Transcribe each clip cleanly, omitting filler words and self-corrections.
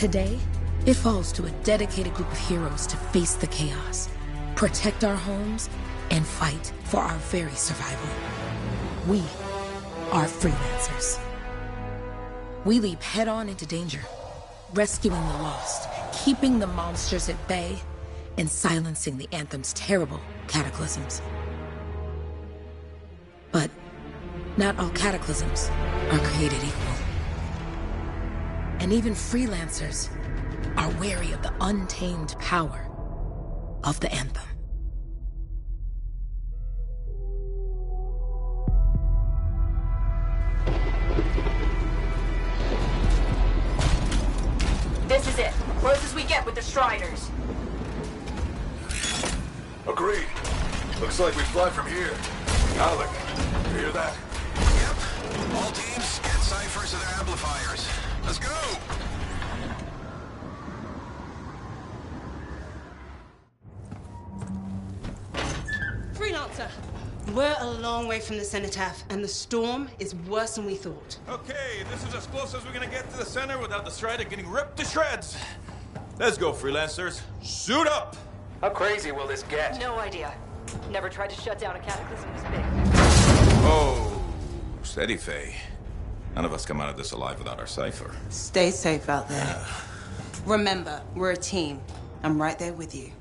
Today, it falls to a dedicated group of heroes to face the chaos, protect our homes, and fight for our very survival. We are freelancers. We leap head-on into danger, rescuing the lost, keeping the monsters at bay, and silencing the Anthem's terrible cataclysms. But not all cataclysms are created equal. And even freelancers are wary of the untamed power of the Anthem. This is it. Close as we get with the Striders. Agreed. Looks like we fly from here. Alec, you hear that? Yep. All teams, get ciphers to their amplifiers. Let's go! Freelancer, we're a long way from the cenotaph, and the storm is worse than we thought. Okay, this is as close as we're gonna get to the center without the Strider getting ripped to shreds. Let's go, freelancers. Suit up! How crazy will this get? No idea. Never tried to shut down a cataclysm this big. Oh, steady, Faye. None of us come out of this alive without our cipher. Stay safe out there. Remember, we're a team. I'm right there with you.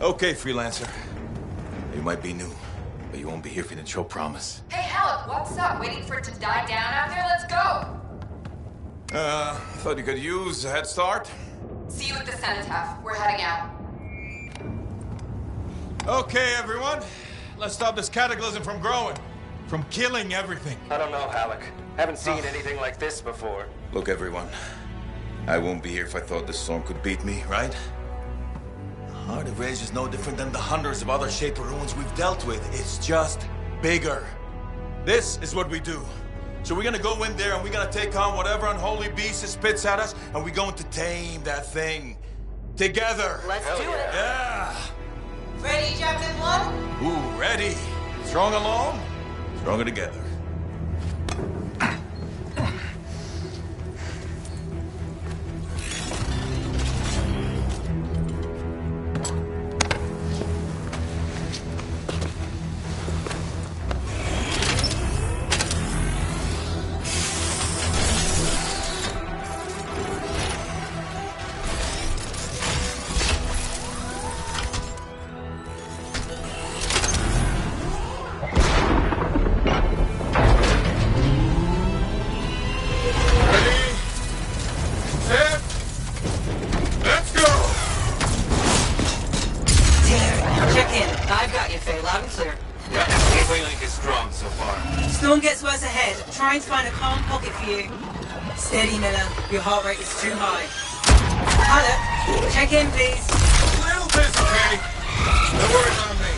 Okay, freelancer. You might be new, but you won't be here for the show promise. Hey, Alec, what's up? Waiting for it to die down out there? Let's go! Thought you could use a head start. See you at the cenotaph. We're heading out. Okay, everyone. Let's stop this cataclysm from growing, from killing everything. I don't know, Alec. Haven't seen anything like this before. Look, everyone. I won't be here if I thought this storm could beat me, right? Heart of Rage is no different than the hundreds of other Shaper ruins we've dealt with. It's just bigger. This is what we do. So we're gonna go in there and we're gonna take on whatever unholy beast it spits at us, and we're going to tame that thing. Together. Let's do it. Yeah. Ready, Javelin 1? Ooh, ready. Strong alone, stronger together. Trying to find a calm pocket for you. Steady, Miller. Your heart rate is too high. Alec, check in, please. A little busy, Katie. No worries on me.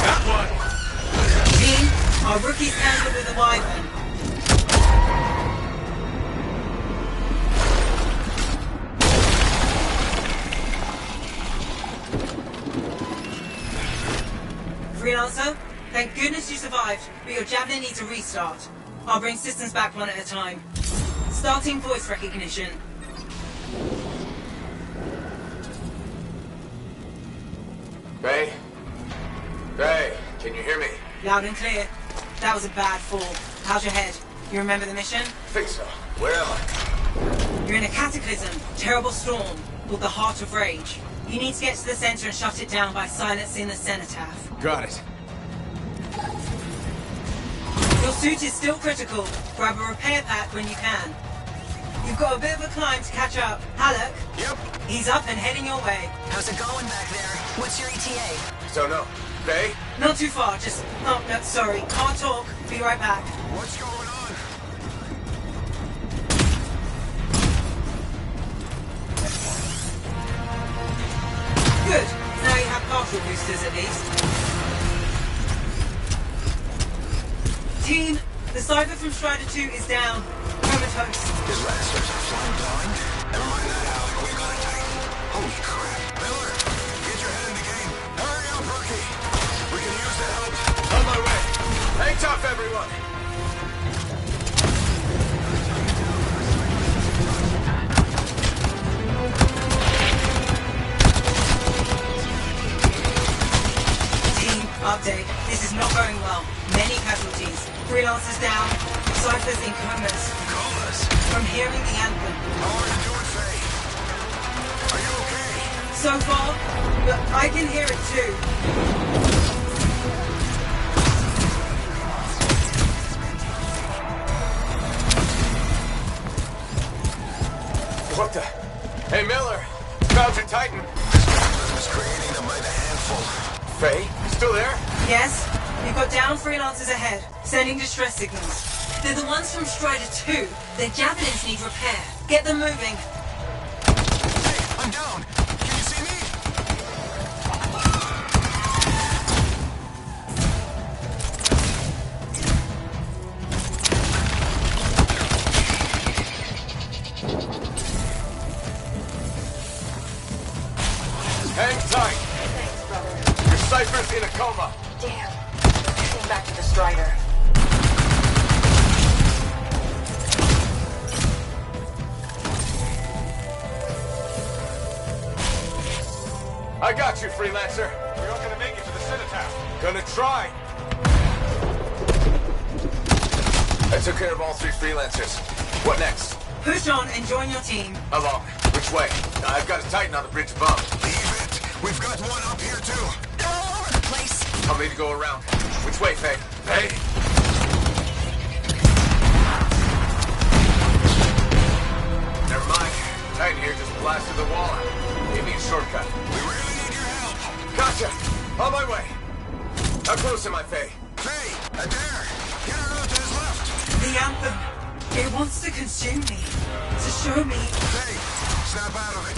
Got one. Team, our rookie's handled with a wyvern. Freelancer? Thank goodness you survived, but your Javelin needs a restart. I'll bring systems back one at a time. Starting voice recognition. Ray? Ray, can you hear me? Loud and clear. That was a bad fall. How's your head? You remember the mission? Think so. Where am I? You're in a cataclysm, terrible storm, called the Heart of Rage. You need to get to the center and shut it down by silencing the cenotaph. Got it. Your suit is still critical. Grab a repair pack when you can. You've got a bit of a climb to catch up. Alec? Yep. He's up and heading your way. How's it going back there? What's your ETA? Don't know. Faye? Not too far, just... Oh, no, sorry. Can't talk. Be right back. What's going on? Good. Now you have partial boosters at least. Team, the cipher from Strider 2 is down. Comatose. His rascals are flying blind. Never mind that, Alec. We got it tight. Holy crap. Miller, get your head in the game. Hurry up, rookie. We can use the help. On my way. safe, everyone! Team, update. This is not going well. Many casualties. Freelancers down. Cypher's in comas. Comas? From hearing the anthem. How are you doing, Faye? Are you okay? So far, but I can hear it too. What the? Hey, Miller! Found your Titan! Who's creating them by the handful? Faye, still there? Yes, we've got down freelancers ahead, sending distress signals. They're the ones from Strider 2. Their javelins need repair. Get them moving. Hey, I'm down! Can you see me? Hang tight! Thanks, brother. Your Cypher's in a coma! Damn. Getting back to the Strider. I got you, Freelancer! You're not gonna make it to the Cenotaph. Gonna try! I took care of all 3 Freelancers. What next? Push on and join your team. Along. Which way? I've got a Titan on the bridge above. Leave it! We've got one up here, too! They're all over the place. I'll need to go around. Which way, Faye? Faye? Never mind. Titan here just blasted the wall out. Give me a shortcut. We really need your help! Gotcha! On my way! How close am I, Faye? Faye! Adair! Get her out to his left! The anthem. It wants to consume me. To show me. Faye! Snap out of it!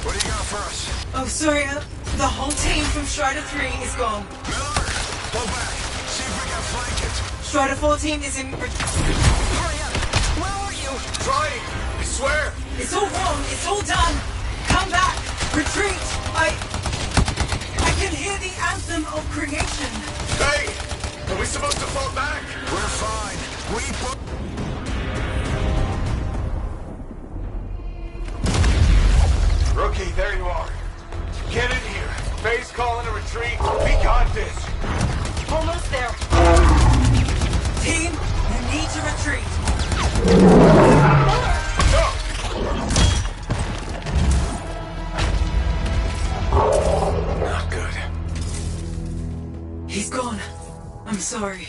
What do you got for us? Oh, sorry. The whole team from Strider 3 is gone. Miller! Pull back! See if we can flank it! Strider 14 is in... Hurry up. Where are you? Trying! I swear! It's all wrong. It's all done. Come back. Retreat. I can hear the anthem of creation. Faye! Are we supposed to fall back? We're fine. We put... Rookie, there you are. Get in here. Faye's calling a retreat. We got this. Almost there. Team, you need to retreat. Go! Not good. He's gone. I'm sorry.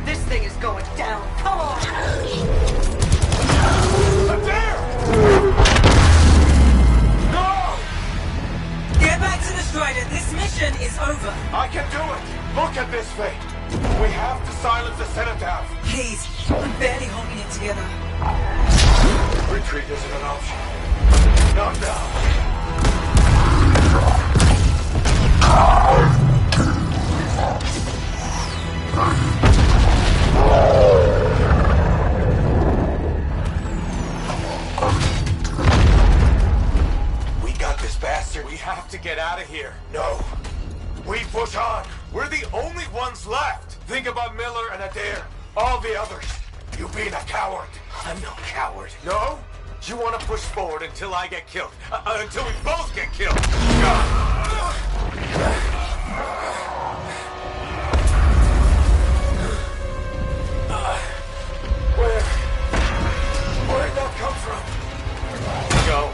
This thing is going down. Come on! Adair! No! Get back to the Strider. This mission is over. I can do it! Look at this, Faye! We have to silence the Cenotaph! Please, I'm barely holding it together. Retreat isn't an option. Not now. We got this, bastard. We have to get out of here. No. We push on. We're the only ones left. Think about Miller and Adair. All the others. You being a coward. I'm no coward. No? You want to push forward until I get killed. Until we both get killed. Where'd that come from? Go.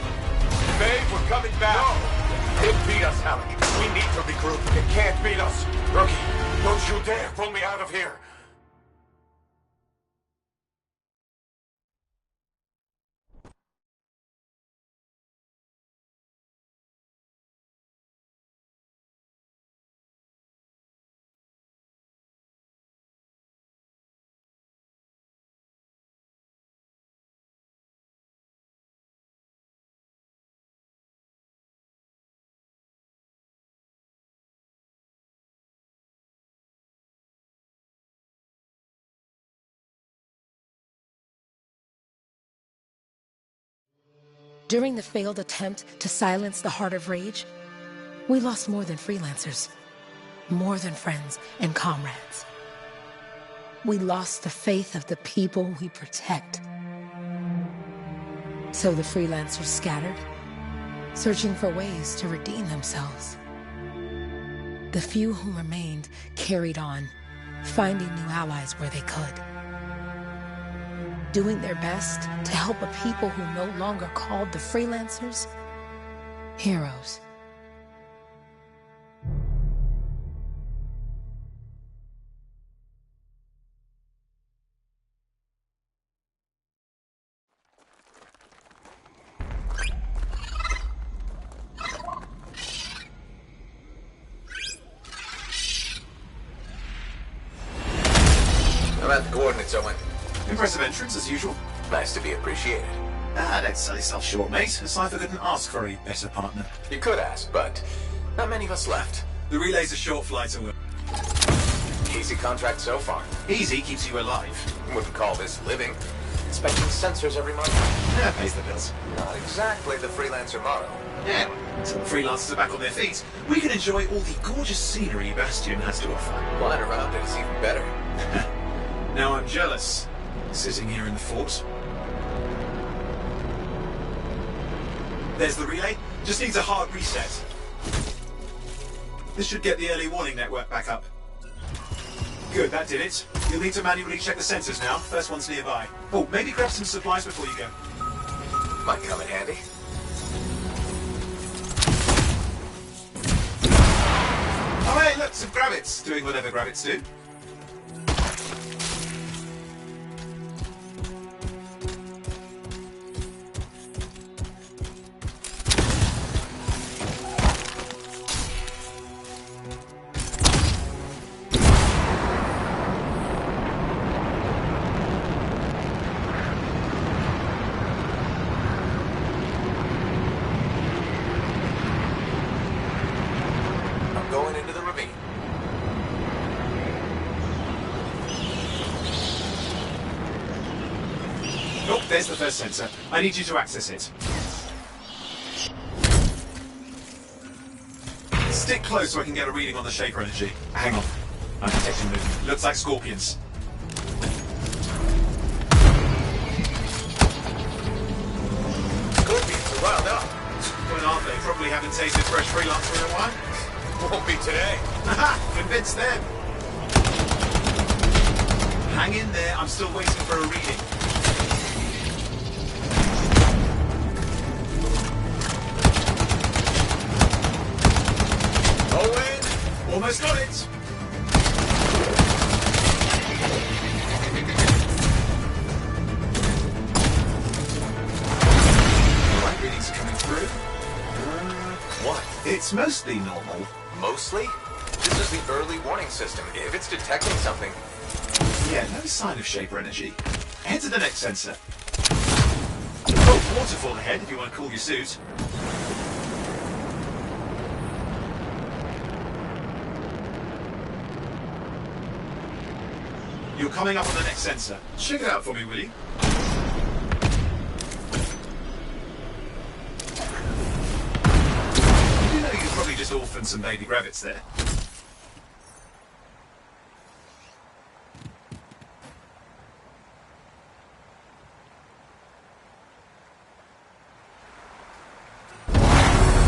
Babe, we're coming back. No. It beat us, Alec. We need to regroup. It can't beat us. Rookie, don't you dare pull me out of here. During the failed attempt to silence the Heart of Rage, we lost more than freelancers. more than friends and comrades. We lost the faith of the people we protect. So the freelancers scattered, searching for ways to redeem themselves. The few who remained carried on, finding new allies where they could. Doing their best to help a people who no longer called the freelancers heroes. I'm at the coordinates, Owen. Impressive entrance, as usual. Nice to be appreciated. Don't sell yourself short, mate. A cipher couldn't ask for a better partner. You could ask, but not many of us left. The relay's a short flight away. Easy contract so far. Easy keeps you alive. Wouldn't call this living. Inspecting sensors every month. Yeah, pays the bills. Not exactly the freelancer model. Yeah, until the freelancers are back on their feet, we can enjoy all the gorgeous scenery Bastion has to offer. Flying around it is even better. Now I'm jealous, sitting here in the fort. There's the relay. Just needs a hard reset. This should get the early warning network back up. Good, that did it. You'll need to manually check the sensors now. First one's nearby. Oh, maybe grab some supplies before you go. Might come in handy. Oh hey, look, some gravits. Doing whatever gravits do. There's the first sensor. I need you to access it. Stick close so I can get a reading on the shaper energy. Hang on. I'm detecting movement. Looks like scorpions. Scorpions are wild up. When aren't they? Probably haven't tasted fresh freelancer in a while. Won't be today. Haha! Convince them. Hang in there. I'm still waiting for a reading. Almost got it! Right readings are coming through. What? It's mostly normal. Mostly? This is the early warning system. If it's detecting something... Yeah, no sign of shaper energy. Head to the next sensor. Oh, waterfall ahead if you want to cool your suit. You're coming up on the next sensor. Check it out for me, will you? You know you probably just orphaned some baby rabbits there.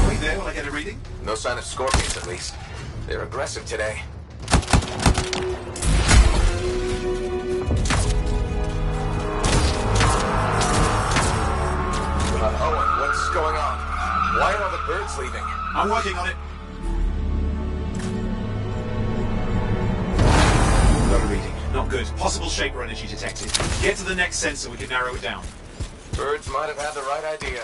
Wait there while I get a reading. No sign of scorpions, at least. They're aggressive today. Owen, what's going on? Why are all the birds leaving? I'm working on it. Got a reading. Not good. Possible shaper energy detected. Get to the next sensor, we can narrow it down. Birds might have had the right idea.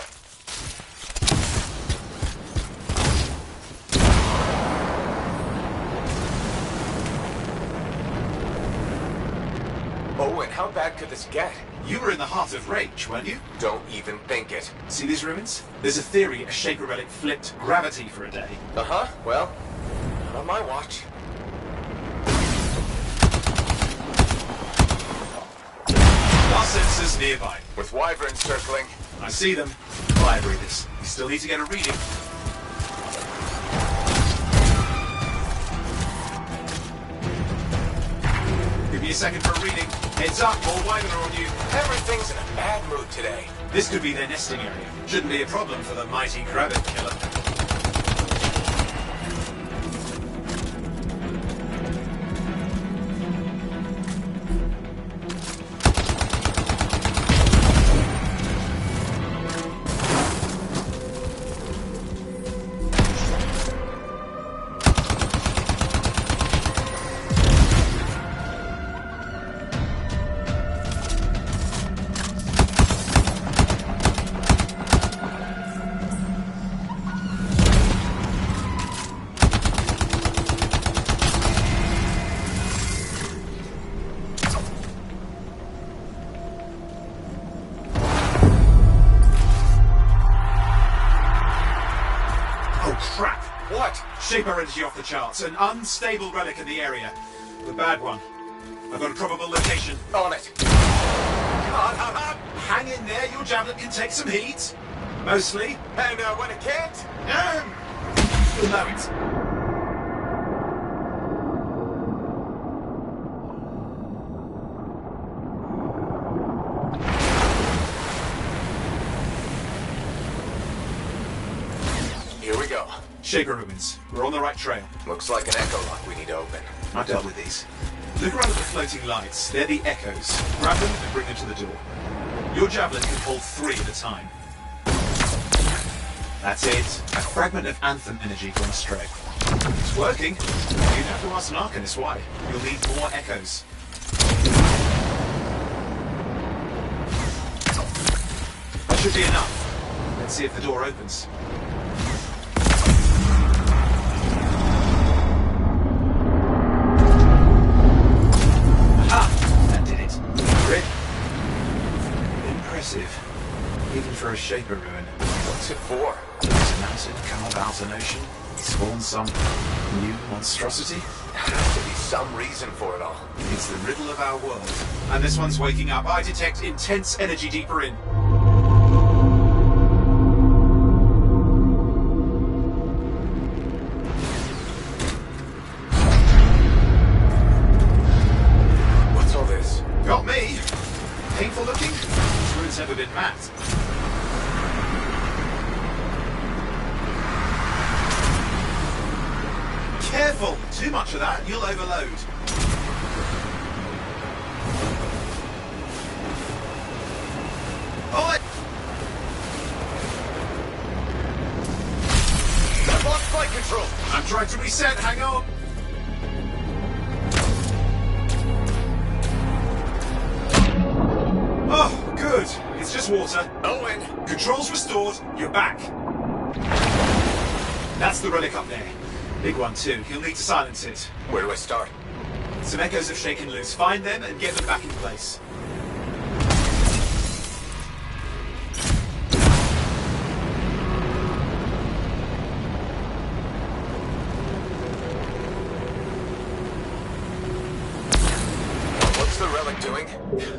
Owen, how bad could this get? You were in the heart of rage, weren't you? Don't even think it. See these ruins? There's a theory a shaper relic flipped gravity for a day. Uh-huh. Well, not on my watch. Our sensors nearby. With wyverns circling. I see them. Fire breathers. You still need to get a reading. second for a reading. Heads up, more Wegener on you. Everything's in a bad mood today. This could be their nesting area. Shouldn't be a problem for the mighty Grabbit killer. Crap! What? Shaper energy off the charts. An unstable relic in the area. The bad one. I've got a probable location. On it. Hang in there, your javelin can take some heat. Mostly. And when it can't? You'll know it. Here we go. Shaper ruins. We're on the right trail. Looks like an echo lock we need to open. I've dealt with these. Look around at the floating lights. They're the echoes. Grab them and bring them to the door. Your javelin can hold 3 at a time. That's it. A fragment of Anthem energy gone astray. It's working. You'd have to ask an Arcanist why. You'll need more echoes. That should be enough. Let's see if the door opens. Even for a Shaper ruin. What's it for? It's a mountain, carve out an ocean, spawn some new monstrosity. There has to be some reason for it all. It's the riddle of our world. And this one's waking up. I detect intense energy deeper in. What's all this? Got me. Painful looking? This ruin's never been mapped. Careful! Too much of that, you'll overload. Oh! I've lost flight control! I'm trying to reset, hang on! Oh, good. It's just water. Owen! Controls restored, you're back. That's the relic up there. Big one too. You'll need to silence it. Where do I start? Some echoes have shaken loose. Find them and get them back in place. What's the relic doing?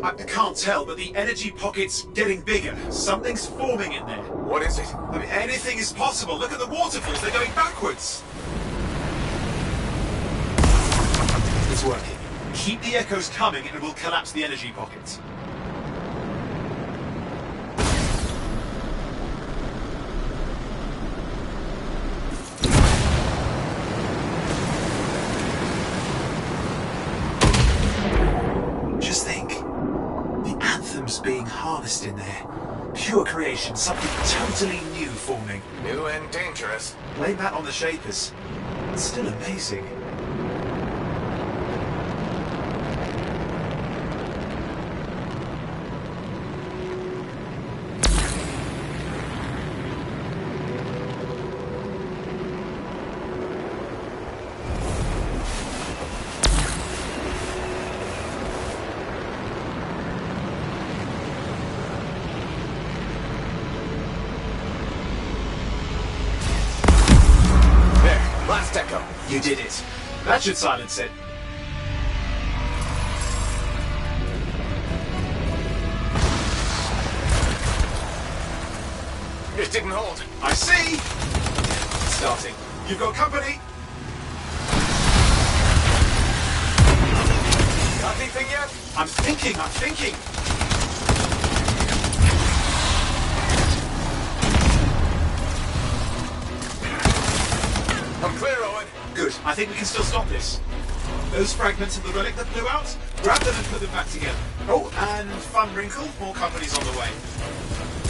I can't tell, but the energy pocket's getting bigger. Something's forming in there. What is it? I mean, anything is possible. Look at the waterfalls. They're going backwards. It's working. Keep the echoes coming and we'll collapse the energy pocket. Just think. The Anthem's being harnessed in there. Pure creation, something totally new forming. New and dangerous. Blame that on the Shapers. It's still amazing. Last echo. You did it. That should silence it. It didn't hold. I see. Starting. You've got company. Got anything yet? I'm thinking. I'm clear, Owen. Good. I think we can still stop this. Those fragments of the relic that blew out, grab them and put them back together. Oh, and fun wrinkle, more company's on the way.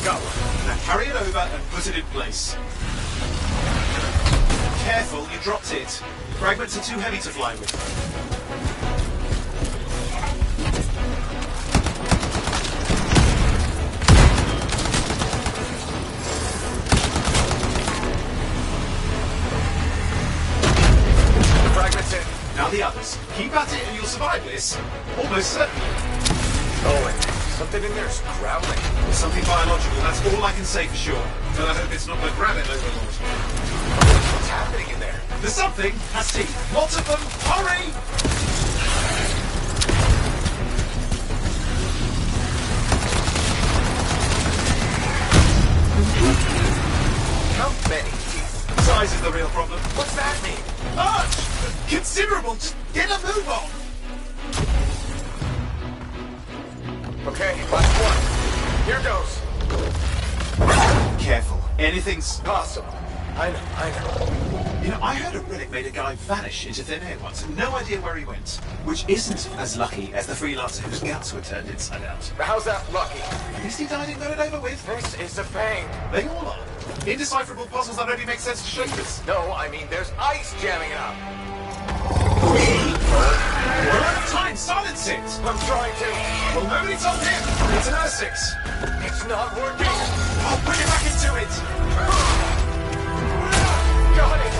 Go. Now carry it over and put it in place. Careful, you dropped it. Fragments are too heavy to fly with. Fragments in. Now the others. Keep at it and you'll survive this. Almost certainly. Owen, something in there's growling. It's something biological, that's all I can say for sure. But I hope it's not the Gravit Overlord. What's happening in there? There's something has teeth. Lots of them. Hurry! How many teeth? Size is the real problem. What's that mean? Arch! Considerable. Just get a move on. Okay, last one. Here goes. Careful. Anything's Possible. I know. You know, I heard a relic made a guy vanish into thin air once. No idea where he went. Which isn't as lucky as the freelancer whose guts were turned inside out. How's that lucky? At least he died and got it over with. This is a pain. They all are. Indecipherable puzzles that only make sense to shapers. No, I mean there's ice jamming it up. We're out of time. Silence it. I'm trying to. Well, nobody told him. It's an R6. It's not working. I'll put it back into it. Got it.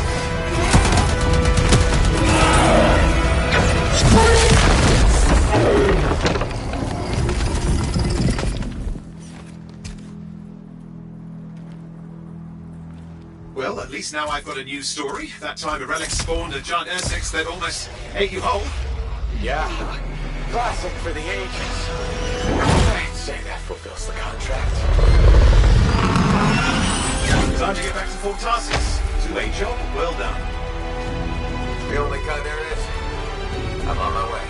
Well, at least now I've got a new story. That time a relic spawned a giant R6 that almost ate you whole. Yeah. Classic for the ages. I'd say that fulfills the contract. Time to get back to Fort Tarsus. To a job well done. The only kind there is. I'm on my way.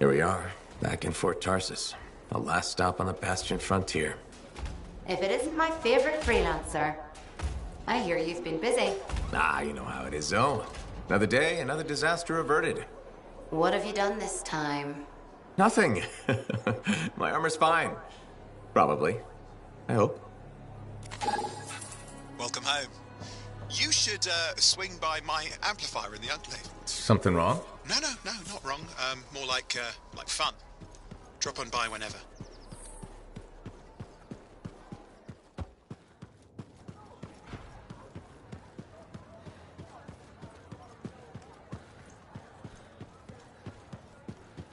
Here we are, back in Fort Tarsus. The last stop on the Bastion frontier. If it isn't my favorite freelancer. I hear you've been busy. Ah, you know how it is, Zoe. Another day, another disaster averted. What have you done this time? Nothing. My armor's fine. Probably. I hope. Welcome home. You should swing by my amplifier in the Enclave. Something wrong? No, not wrong. More like fun. Drop on by whenever.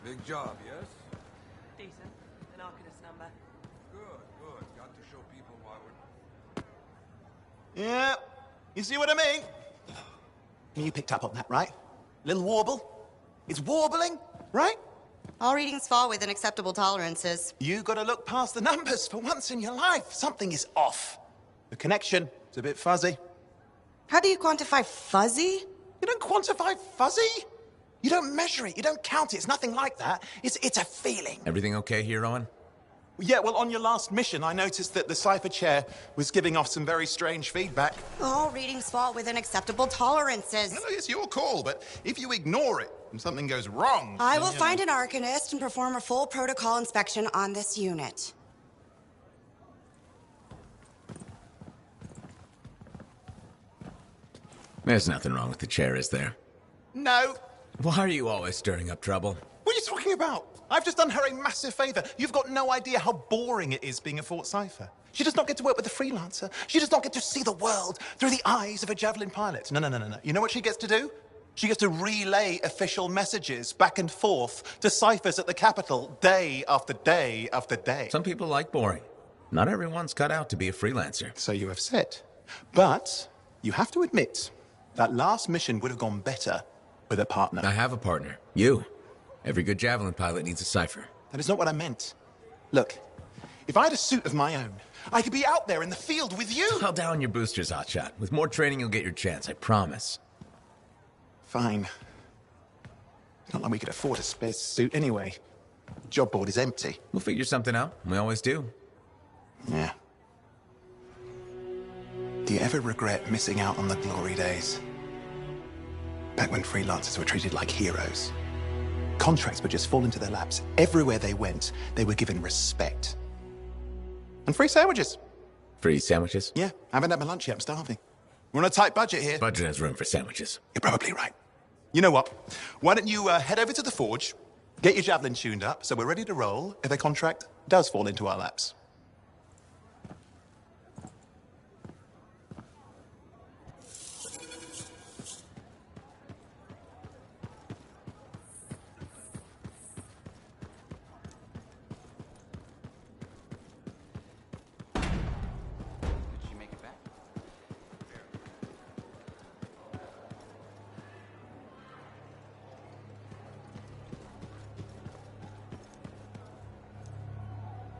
Big job, yes? Decent. An Arcanist number. Good. Got to show people why we're... Yeah, you see what I mean? You picked up on that, right? Little warble? It's warbling, right? All readings fall within acceptable tolerances. You gotta look past the numbers for once in your life. Something is off. The connection is a bit fuzzy. How do you quantify fuzzy? You don't quantify fuzzy? You don't measure it, you don't count it, it's nothing like that. It's a feeling. Everything okay here, Owen? Yeah, well, on your last mission, I noticed that the Cypher Chair was giving off some very strange feedback. All readings fall within acceptable tolerances. No, it's your call, but if you ignore it and something goes wrong... I will find an Arcanist and perform a full protocol inspection on this unit. There's nothing wrong with the chair, is there? No. Why are you always stirring up trouble? What are you talking about? I've just done her a massive favor. You've got no idea how boring it is being a Fort Cypher. She does not get to work with a freelancer. She does not get to see the world through the eyes of a Javelin pilot. No. You know what she gets to do? She gets to relay official messages back and forth to ciphers at the Capitol day after day after day. Some people like boring. Not everyone's cut out to be a freelancer. So you have said. But you have to admit, that last mission would have gone better with a partner. I have a partner. You. Every good Javelin pilot needs a cipher. That is not what I meant. Look, if I had a suit of my own, I could be out there in the field with you. I'll down your boosters, Hotshot. With more training, you'll get your chance, I promise. Fine. It's not like we could afford a spare suit anyway. The job board is empty. We'll figure something out. We always do. Yeah. Do you ever regret missing out on the glory days? Back when freelancers were treated like heroes. Contracts would just fall into their laps. Everywhere they went, they were given respect. And free sandwiches. Free sandwiches? Yeah, I haven't had my lunch yet. I'm starving. We're on a tight budget here. Budget has room for sandwiches. You're probably right. You know what? Why don't you head over to the forge, get your Javelin tuned up, so we're ready to roll if a contract does fall into our laps.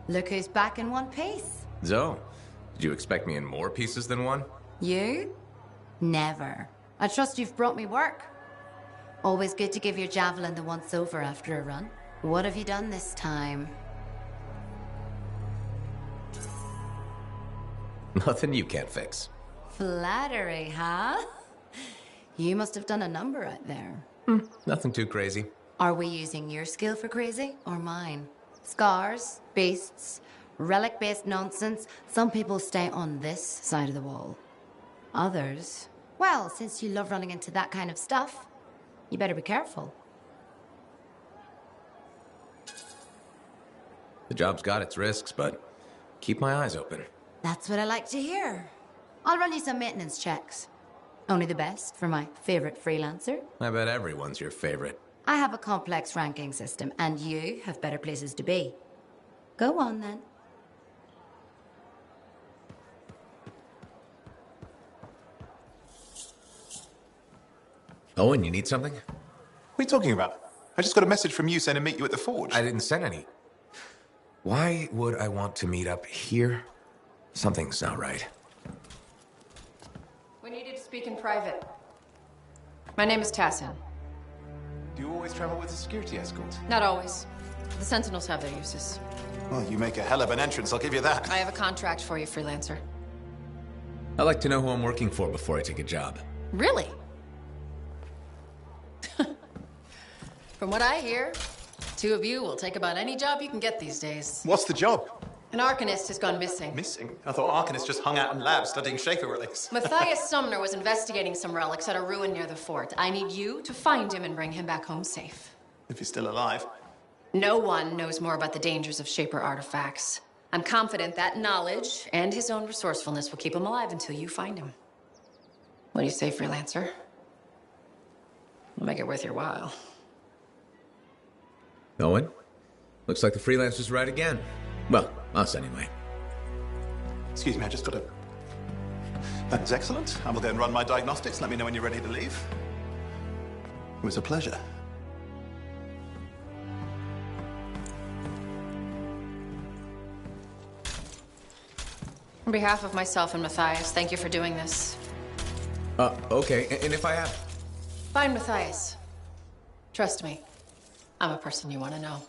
Look who's back in one piece. Zoe, did you expect me in more pieces than one? You? Never. I trust you've brought me work. Always good to give your Javelin the once-over after a run. What have you done this time? Nothing you can't fix. Flattery, huh? You must have done a number out there. Nothing too crazy. Are we using your skill for crazy or mine? Scars, beasts, relic-based nonsense. Some people stay on this side of the wall. Others, well, since you love running into that kind of stuff, you better be careful. The job's got its risks, but keep my eyes open. That's what I like to hear. I'll run you some maintenance checks. Only the best for my favorite freelancer. I bet everyone's your favorite. I have a complex ranking system, and you have better places to be. Go on, then. Owen, you need something? What are you talking about? I just got a message from you saying to meet you at the forge. I didn't send any. Why would I want to meet up here? Something's not right. We needed to speak in private. My name is Tassin. Do you always travel with a security escort? Not always. The Sentinels have their uses. Well, you make a hell of an entrance, I'll give you that. I have a contract for you, freelancer. I like to know who I'm working for before I take a job. Really? From what I hear, two of you will take about any job you can get these days. What's the job? An Arcanist has gone missing. Missing? I thought Arcanists just hung out in labs studying Shaper relics. Matthias Sumner was investigating some relics at a ruin near the fort. I need you to find him and bring him back home safe. If he's still alive. No one knows more about the dangers of Shaper artifacts. I'm confident that knowledge and his own resourcefulness will keep him alive until you find him. What do you say, freelancer? We'll make it worth your while. Owen? Looks like the freelancer's right again. Well, us anyway. Excuse me, I just got to... That is excellent. I will go and run my diagnostics. Let me know when you're ready to leave. It was a pleasure. On behalf of myself and Matthias, thank you for doing this. Okay. And if I have... Find Matthias. Trust me, I'm a person you want to know.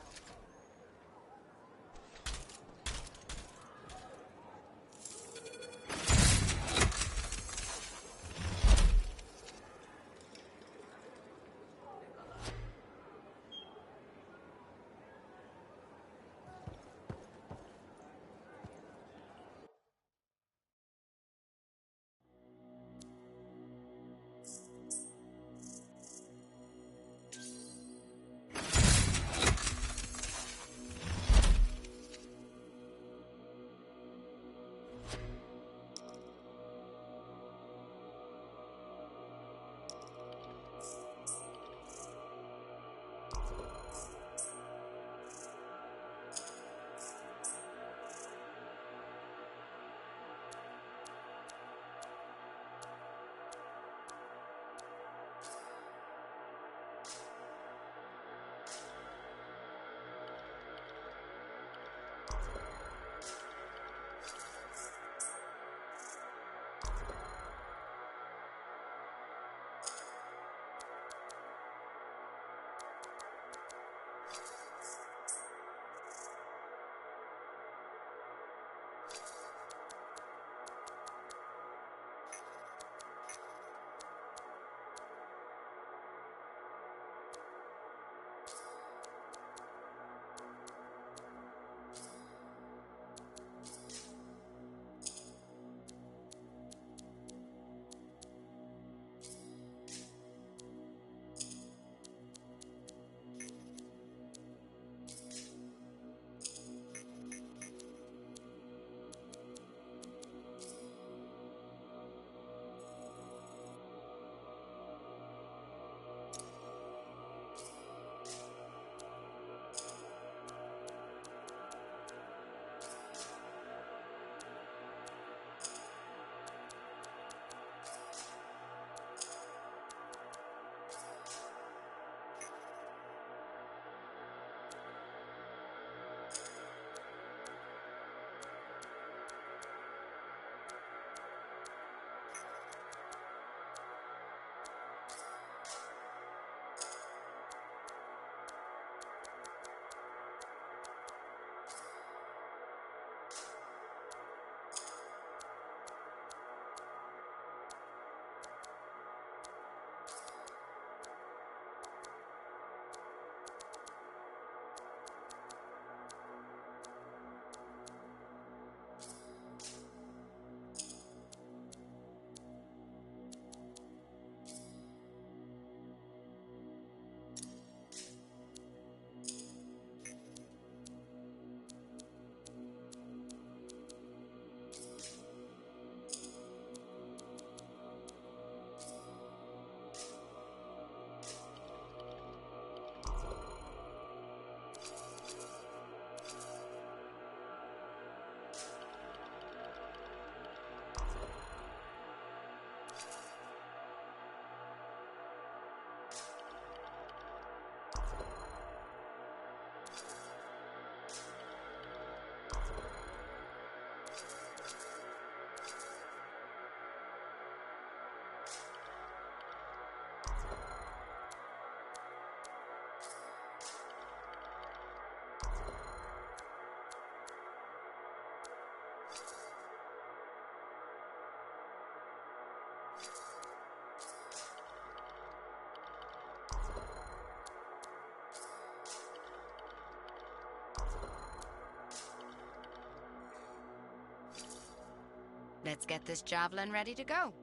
Let's get this javelin ready to go.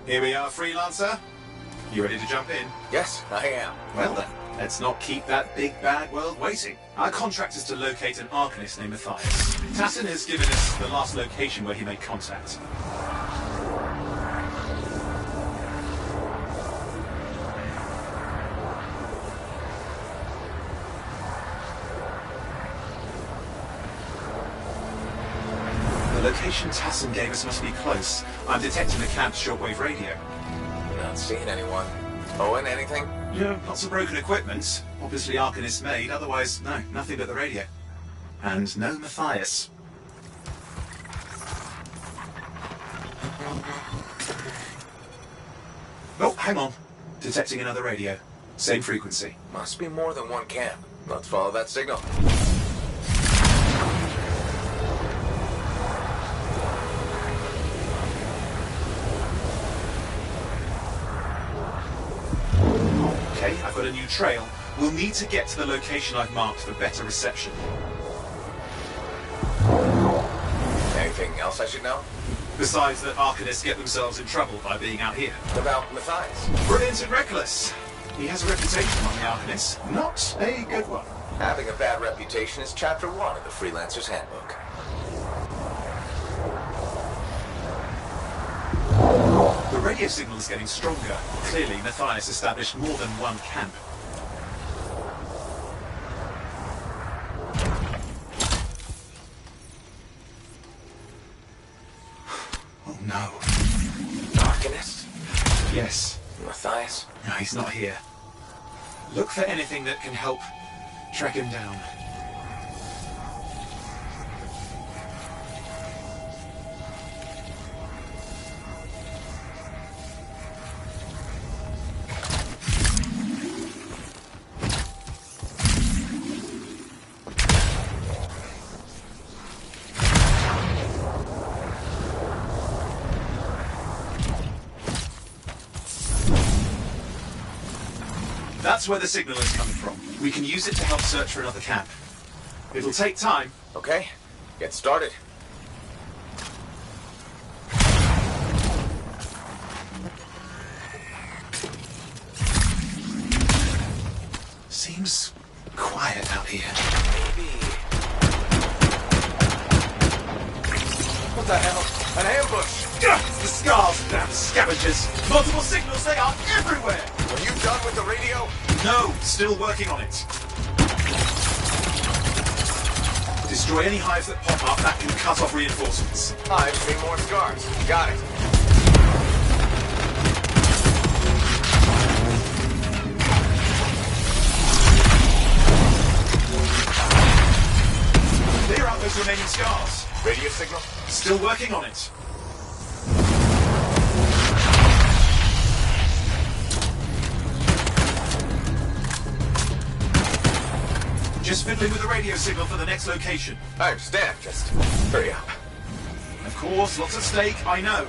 Here we are, Freelancer. You ready to jump in? Yes, I am. Well then, let's not keep that big bad world waiting. Our contract is to locate an Arcanist named Matthias. Tassin has given us the last location where he made contact. The location Tassin gave us must be close. I'm detecting the camp's shortwave radio. Not seeing anyone. Owen, anything? Yeah, lots of broken equipment. Obviously Arcanist made, otherwise, no, nothing but the radio. And no Matthias. Oh, hang on. Detecting another radio. Same frequency. Must be more than one camp. Let's follow that signal. Okay, I've got a new trail. We'll need to get to the location I've marked for better reception. Anything else I should know? Besides that Arcanists get themselves in trouble by being out here. About Matthias? Brilliant and reckless. He has a reputation among the Arcanists. Not a good one. Having a bad reputation is chapter 1 of the Freelancer's Handbook. The radio signal is getting stronger. Clearly, Matthias established more than one camp. Oh no. Arcanist? Yes. Matthias? No, he's not here. Look for anything that can help track him down. That's where the signal is coming from. We can use it to help search for another camp. It'll take time. Okay, get started. Seems quiet out here. Maybe. What the hell? An ambush! It's the scars, damn scavengers! Multiple signals, they are everywhere! Are you done with the radio? No, still working on it. Destroy any hives that pop up, that can cut off reinforcements. Hives mean more scars. Got it. Clear out those remaining scars. Radio signal? Still working on it. Just fiddling with the radio signal for the next location. I understand. Just hurry up. Of course, lots at stake, I know.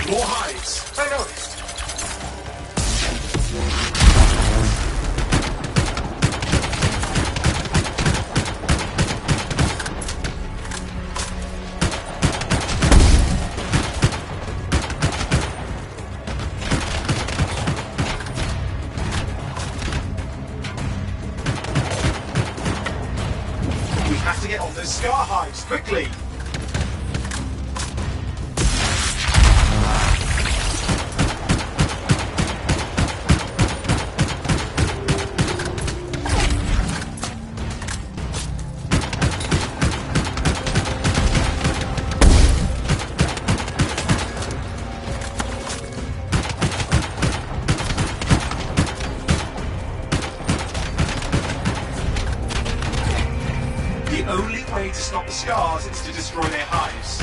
More hives. I noticed. Scar hives, quickly! The only way to stop the scars is to destroy their hives.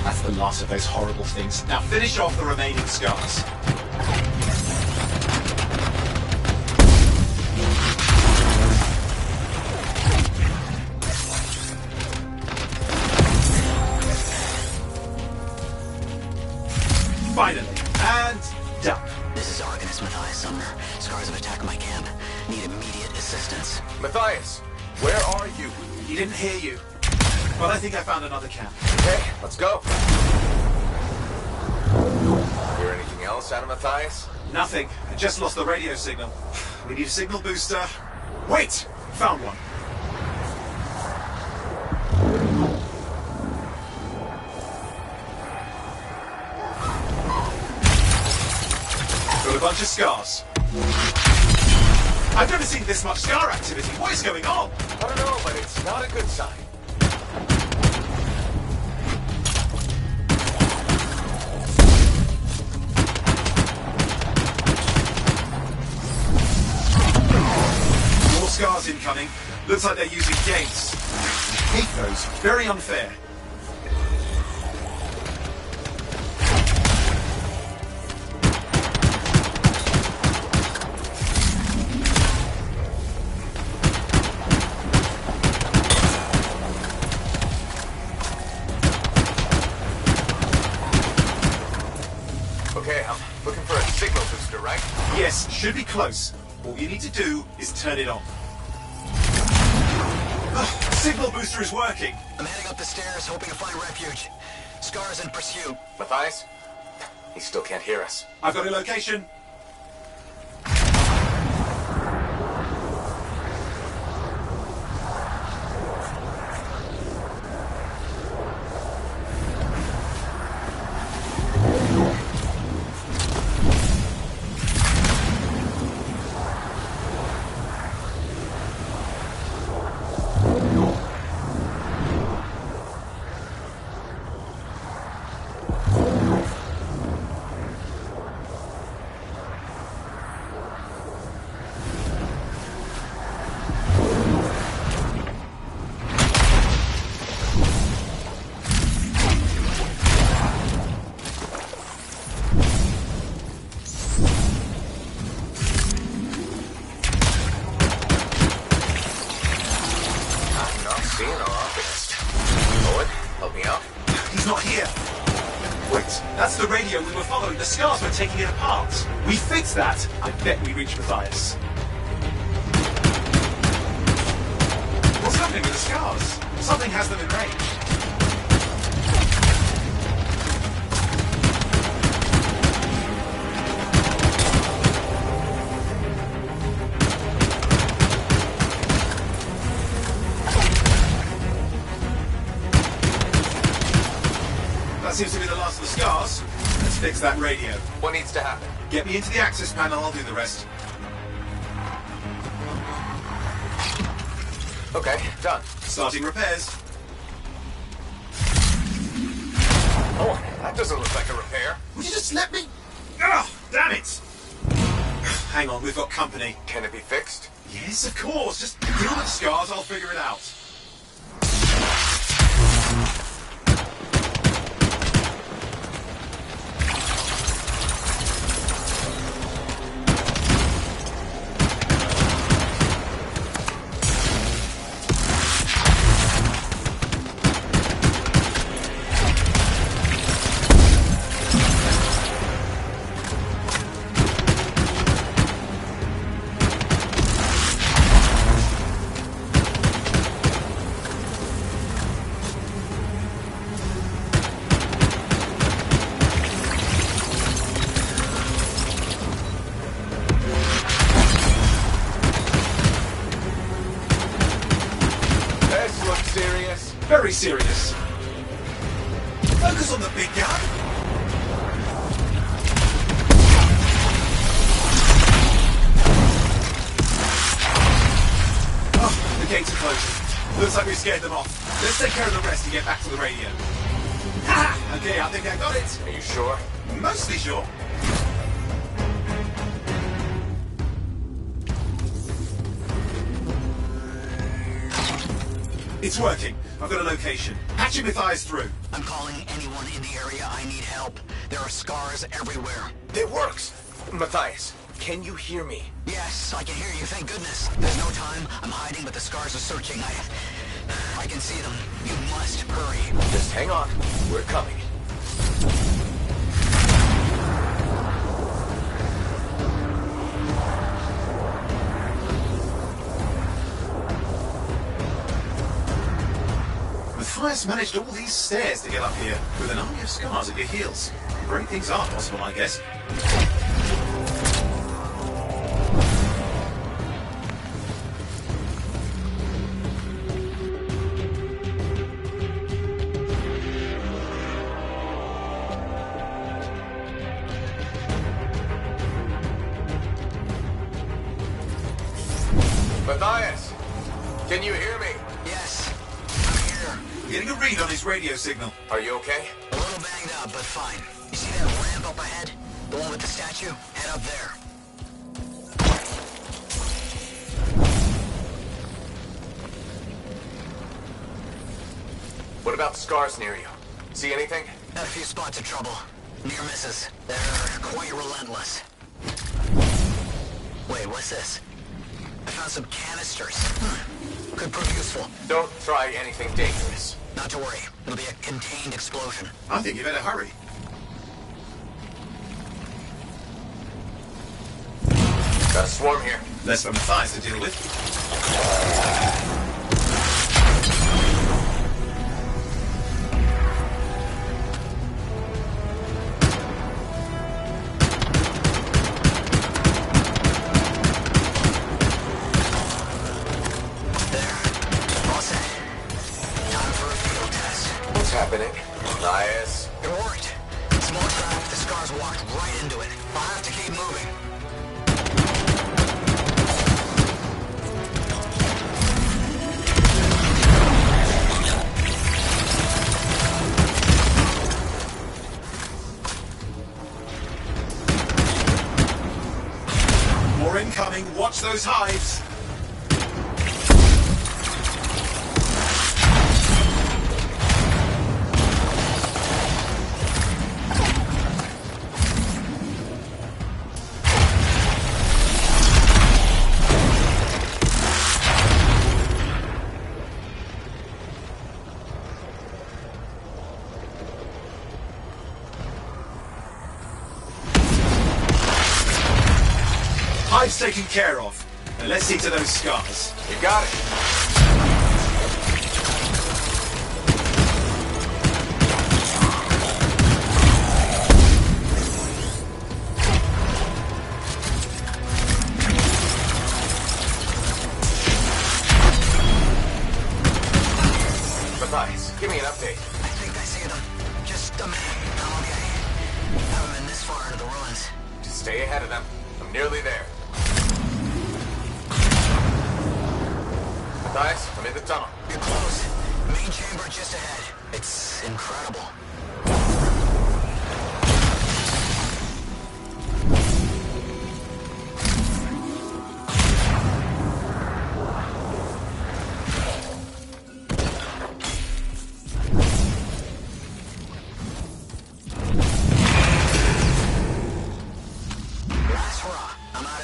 That's the last of those horrible things. Now finish off the remaining scars. Finally. And done. This is Arcanist Matthias Sumner. Scars have attacked my camp. Need immediate assistance. Matthias, where are you? He didn't hear you. But I think I found another camp. Okay, let's go. Hear anything else out of Matthias? Nothing. I just lost the radio signal. We need a signal booster. Wait! Found one. Got a bunch of scars. I've never seen this much scar activity. What is going on? I don't know, but it's not a good sign. More scars incoming. Looks like they're using gates. I hate those. Very unfair. Okay, I'm looking for a signal booster, right? Yes, should be close. All you need to do is turn it on. Signal booster is working. I'm heading up the stairs, hoping to find refuge. Scars in pursuit. Matthias? He still can't hear us. I've got a location. Seeing our Arcanist. Owen, help me out. He's not here. Wait, that's the radio we were following. The scars were taking it apart. We fixed that. I bet we reached Matthias. What's happening with the scars? Something has them enraged. That seems to be the last of the scars. Let's fix that radio. What needs to happen? Get me into the access panel, I'll do the rest. Okay, done. Starting repairs. Oh, that doesn't look like a repair. Would you just let me... Oh, damn it! Hang on, we've got company. Can it be fixed? Yes, of course. Just deal with the scars, I'll figure it out. Very serious. Focus on the big guy. Oh, the gates are closing. Looks like we scared them off. Let's take care of the rest and get back to the radio. Ha! Okay, I think I got it. Are you sure? Mostly sure. It's working. I've got a location. Patching Matthias through. I'm calling anyone in the area. I need help. There are scars everywhere. It works! Matthias, can you hear me? Yes, I can hear you, thank goodness. There's no time. I'm hiding, but the scars are searching. I can see them. You must hurry. Just hang on. We're coming. Matthias managed all these stairs to get up here, with an army of scars at your heels. Great things are possible, I guess. Matthias, can you hear me? Yes. Getting a read on his radio signal. Are you okay? A little banged up, but fine. You see that ramp up ahead? The one with the statue? Head up there. What about the scars near you? See anything? Had a few spots of trouble. Near misses. They're quite relentless. Wait, what's this? I found some canisters. Could prove useful. Don't try anything dangerous. Not to worry. It'll be a contained explosion. I think you better hurry. Got a swarm here. Less for Matthias to deal with. Happening. Nice. It worked. Small trap, the scars walked right into it. I'll have to keep moving. More incoming. Watch those hives. taken care of. Now let's see to those scars. You got it. Matthias, give me an update. I think I see them. Just a minute. I'm okay. Haven't been this far into the ruins. Just stay ahead of them. I'm nearly there. Matthias, I'm in the tunnel. You're close. Main chamber just ahead. It's incredible.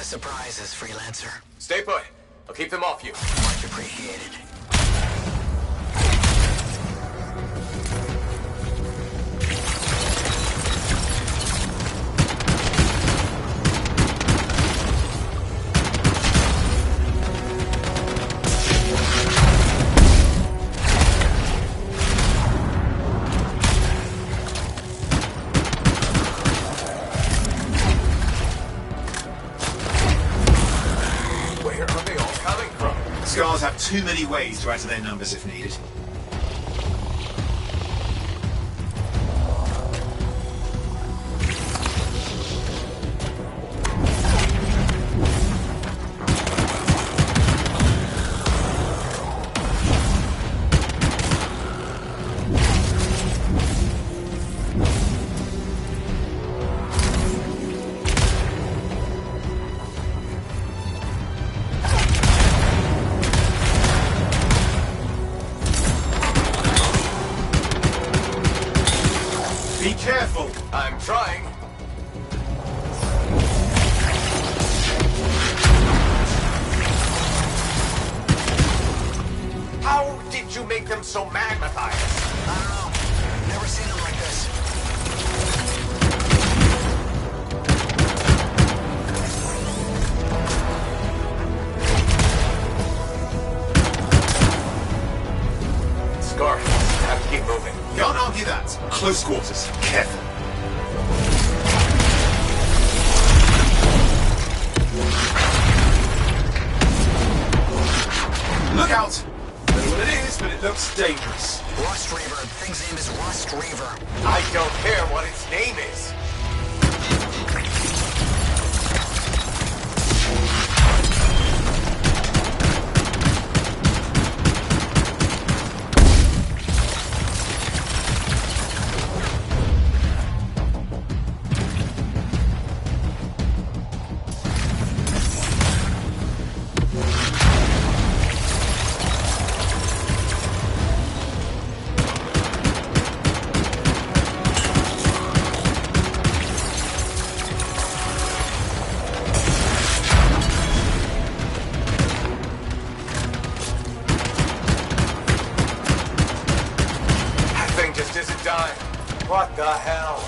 Surprises, freelancer. Stay put. I'll keep them off you. Much appreciated. Scars have too many ways to add to their numbers if needed. Be careful! I'm trying. How did you make them so mad, Matthias? I don't know. Never seen them like this. Scar, I have to keep moving. Can't argue that. Close quarters. Careful. Look out! I don't know what it is, but it looks dangerous. Rust Reaver. The thing's name is Rust Reaver. I don't care what its name is. What the hell?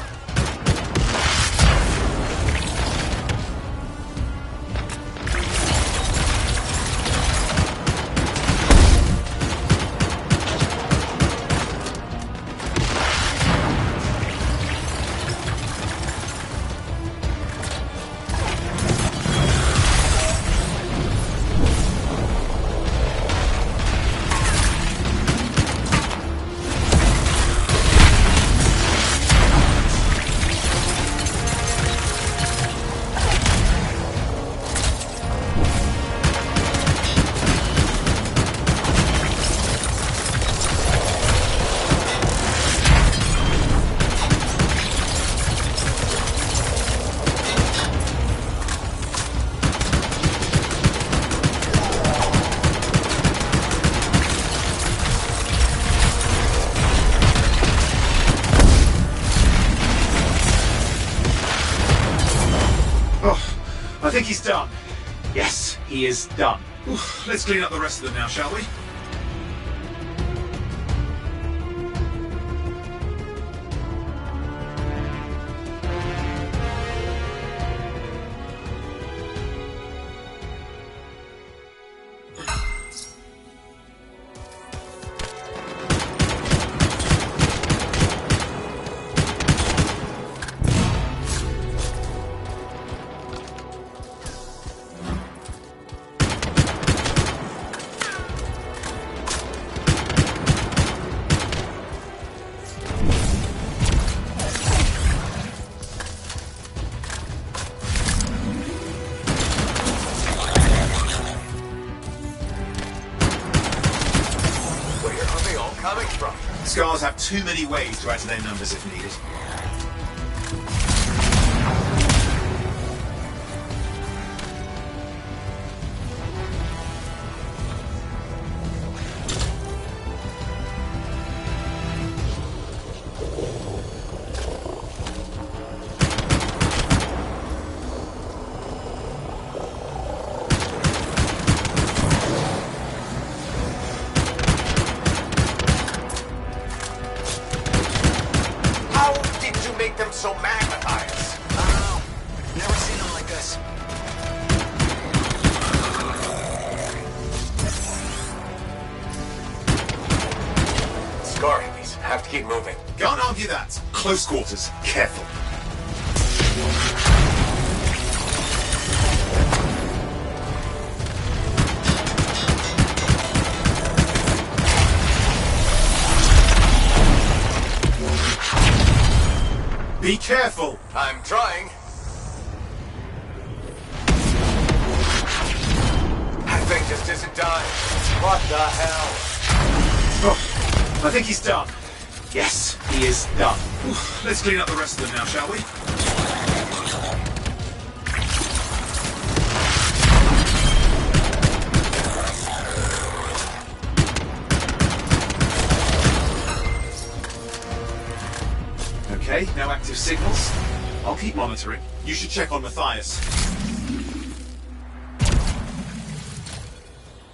I think he's done. Yes, he is done. Oof, let's clean up the rest of them now, shall we? coming from? Scars have too many ways to add to their numbers if needed. So magnetized. I don't know. Never seen them like this. Scar hippies. Have to keep moving. Can't argue that. Close quarters. Careful. Be careful! I'm trying. That thing just isn't dying. What the hell? Oh, I think he's done. Yes, he is done. Oof, let's clean up the rest of them now, shall we? Okay, no active signals. I'll keep monitoring. You should check on Matthias.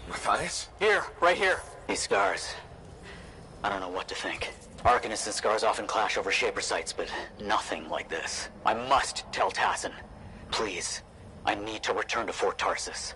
Matthias? Here, right here. These scars. I don't know what to think. Arcanists and scars often clash over Shaper sites, but nothing like this. I must tell Tassin. Please, I need to return to Fort Tarsus.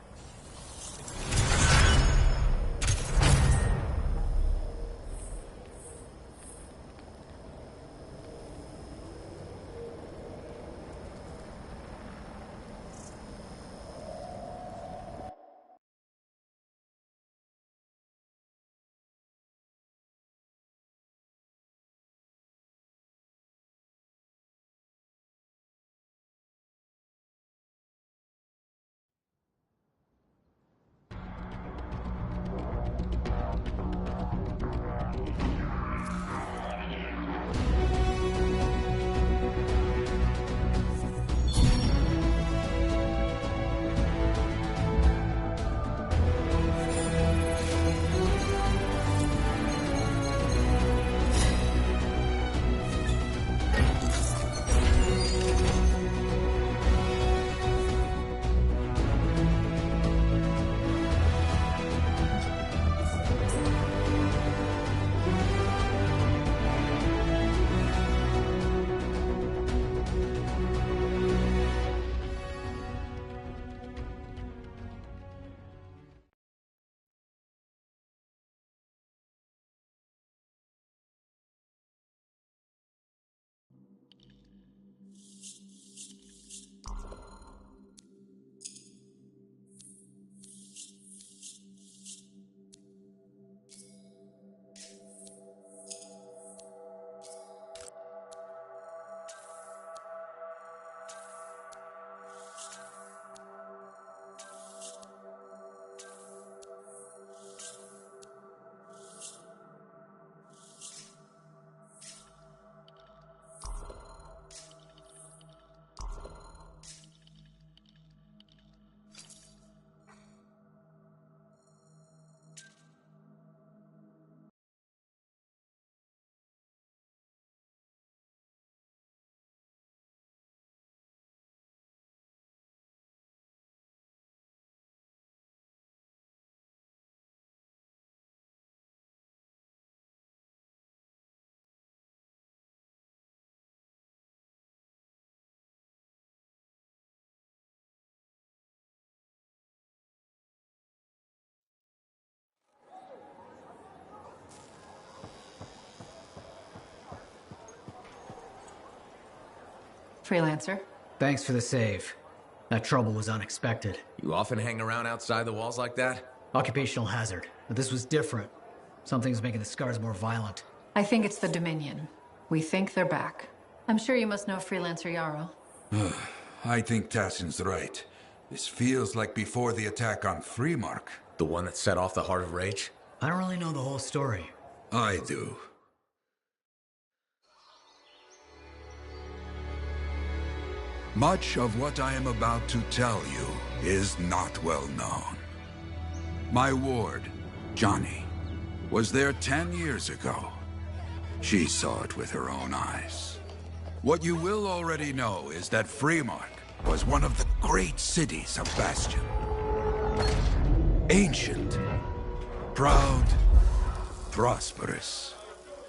Freelancer. Thanks for the save. That trouble was unexpected. You often hang around outside the walls like that? Occupational hazard. But this was different. Something's making the scars more violent. I think it's the Dominion. We think they're back. I'm sure you must know Freelancer Yarrow. I think Tassin's right. This feels like before the attack on Freemark. The one that set off the Heart of Rage? I don't really know the whole story. I do. Much of what I am about to tell you is not well known. My ward, Johnny, was there 10 years ago. She saw it with her own eyes. What you will already know is that Freemark was one of the great cities of Bastion. Ancient, proud, prosperous.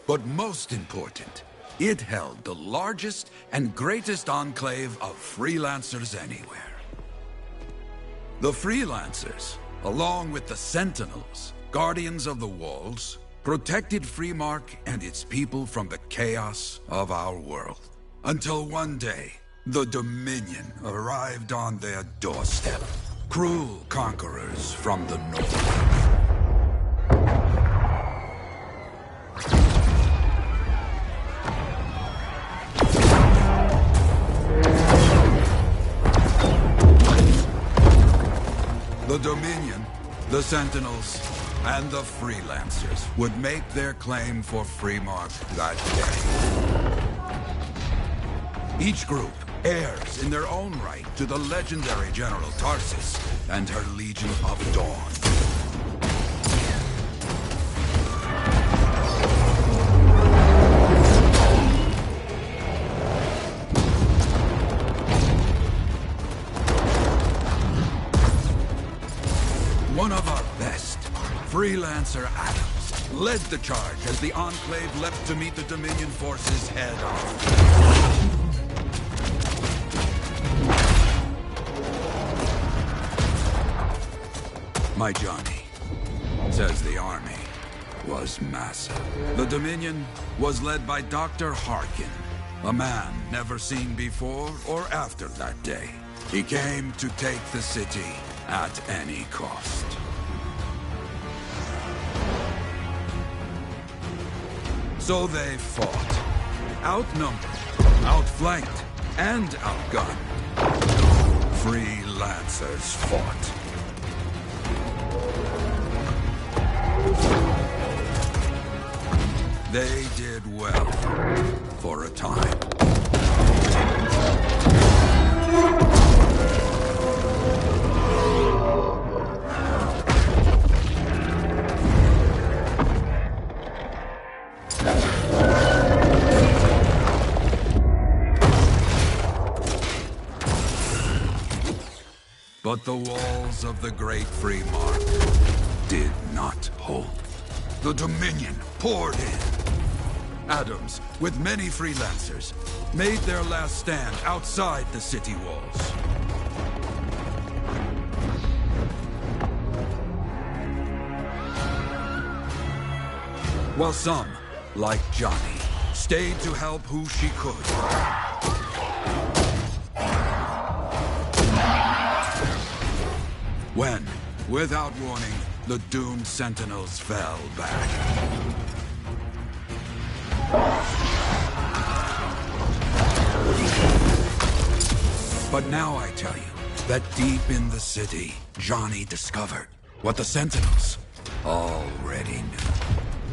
But most important, it held the largest and greatest enclave of freelancers anywhere. The freelancers, along with the Sentinels, guardians of the walls, protected Freemark and its people from the chaos of our world. Until one day, the Dominion arrived on their doorstep. Cruel conquerors from the north. The Dominion, the Sentinels, and the Freelancers would make their claim for Freemark that day. Each group heirs in their own right to the legendary General Tarsis and her Legion of Dawn. One of our best, Freelancer Adams, led the charge as the Enclave leapt to meet the Dominion forces head-on. My Johnny says the army was massive. The Dominion was led by Dr. Harkin, a man never seen before or after that day. He came to take the city at any cost. So they fought, outnumbered, outflanked, and outgunned. Freelancers fought. They did well, for a time. But the walls of the Great Freemark did not hold. The Dominion poured in. Adams, with many freelancers, made their last stand outside the city walls. While some, like Johnny, stayed to help who she could. When, without warning, the doomed Sentinels fell back. But now I tell you that deep in the city, Johnny discovered what the Sentinels already knew.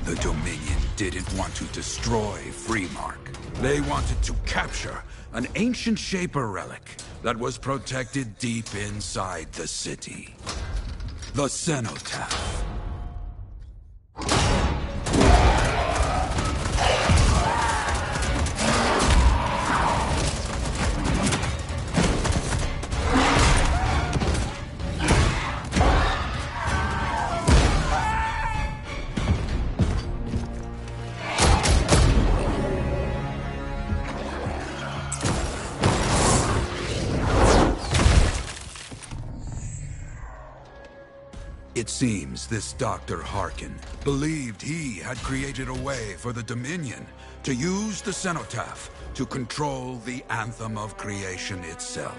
The Dominion didn't want to destroy Freemark. They wanted to capture an ancient Shaper relic that was protected deep inside the city. The Cenotaph. It seems this Dr. Harkin believed he had created a way for the Dominion to use the Cenotaph to control the Anthem of Creation itself.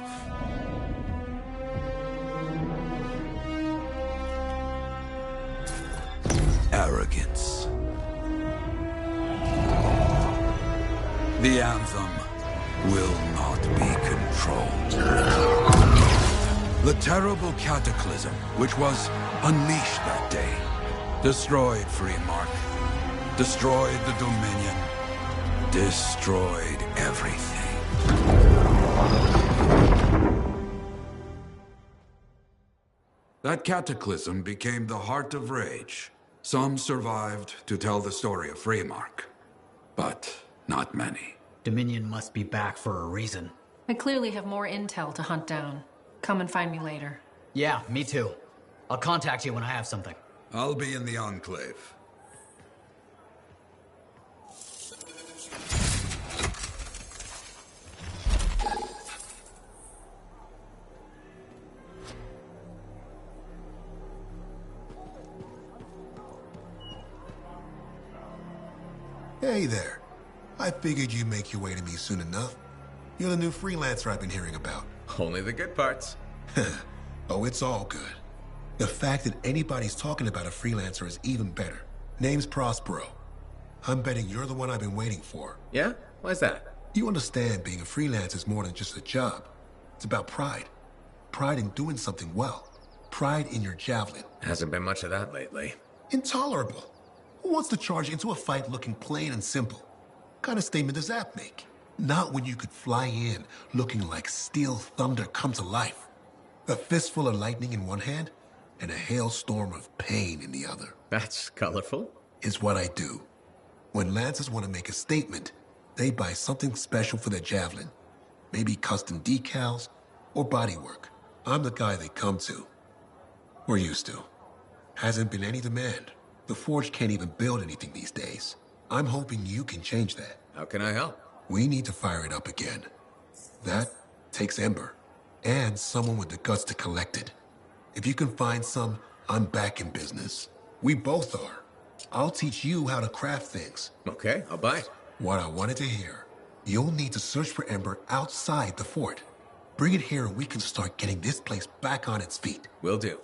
Arrogance. The Anthem will not be controlled. The terrible cataclysm which was unleashed that day destroyed Freemark destroyed the Dominion, destroyed everything. That cataclysm became the heart of rage. Some survived to tell the story of Freemark, but not many. Dominion must be back for a reason. I clearly have more intel to hunt down. Come and find me later. Yeah, me too. I'll contact you when I have something. I'll be in the Enclave. Hey there. I figured you'd make your way to me soon enough. You're the new freelancer I've been hearing about. Only the good parts. Oh, it's all good. The fact that anybody's talking about a freelancer is even better. Name's Prospero. I'm betting you're the one I've been waiting for. Yeah? Why's that? You understand being a freelancer is more than just a job. It's about pride. Pride in doing something well. Pride in your javelin. Hasn't been much of that lately. Intolerable. Who wants to charge into a fight looking plain and simple? What kind of statement does that make? Not when you could fly in looking like steel thunder come to life. A fistful of lightning in one hand and a hailstorm of pain in the other. That's colorful. Is what I do. When Lancers want to make a statement, they buy something special for their javelin. Maybe custom decals or bodywork. I'm the guy they come to. Or used to. Hasn't been any demand. The Forge can't even build anything these days. I'm hoping you can change that. How can I help? We need to fire it up again. That takes Ember. And someone with the guts to collect it. If you can find some, I'm back in business. We both are. I'll teach you how to craft things. Okay, I'll buy it. What I wanted to hear. You'll need to search for Ember outside the fort. Bring it here and we can start getting this place back on its feet. Will do.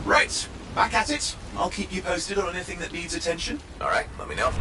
Right, back at it. I'll keep you posted on anything that needs attention. All right, let me know.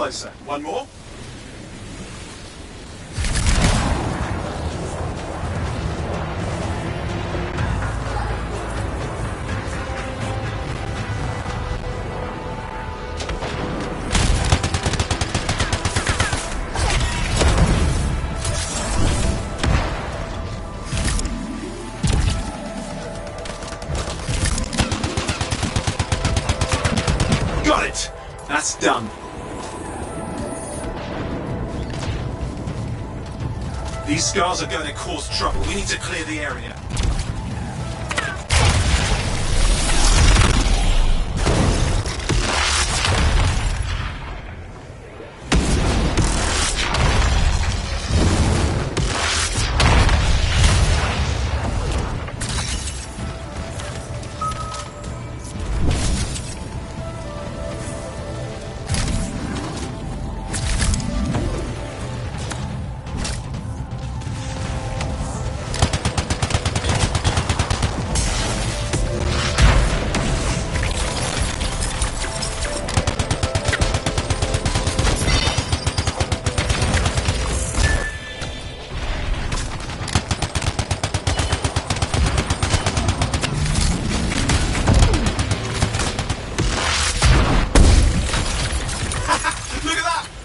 closer. One more. Got it! That's done. These scars are going to cause trouble. We need to clear the area.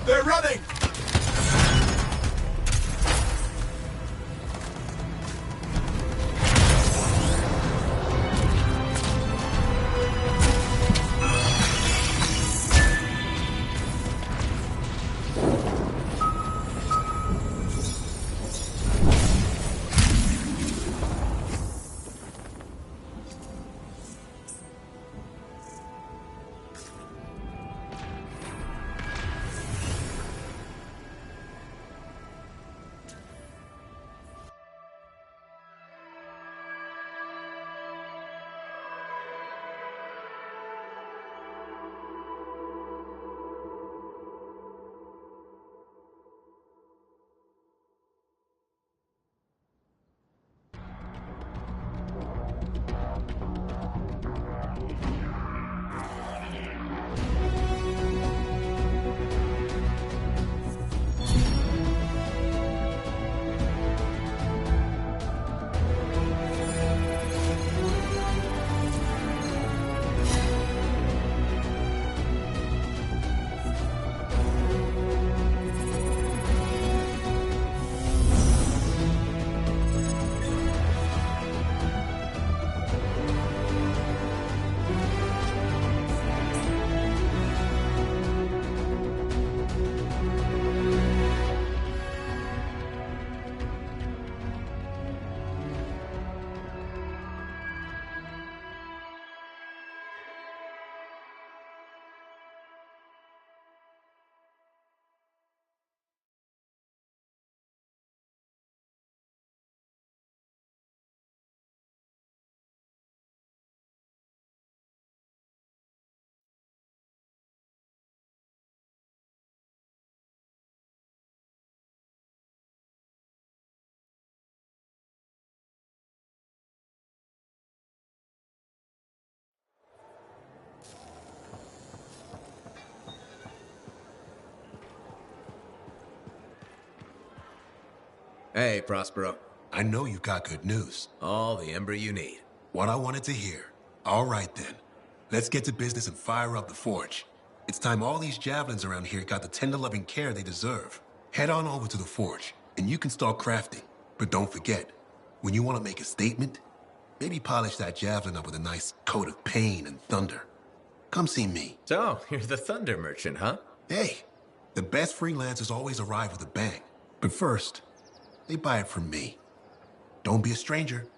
They're running! Hey, Prospero. I know you got good news. All the ember you need. What I wanted to hear. All right, then. Let's get to business and fire up the forge. It's time all these javelins around here got the tender loving care they deserve. Head on over to the forge, and you can start crafting. But don't forget, when you want to make a statement, maybe polish that javelin up with a nice coat of pain and thunder. Come see me. So, you're the thunder merchant, huh? Hey, the best freelancers always arrive with a bang. But first, they buy it from me. Don't be a stranger.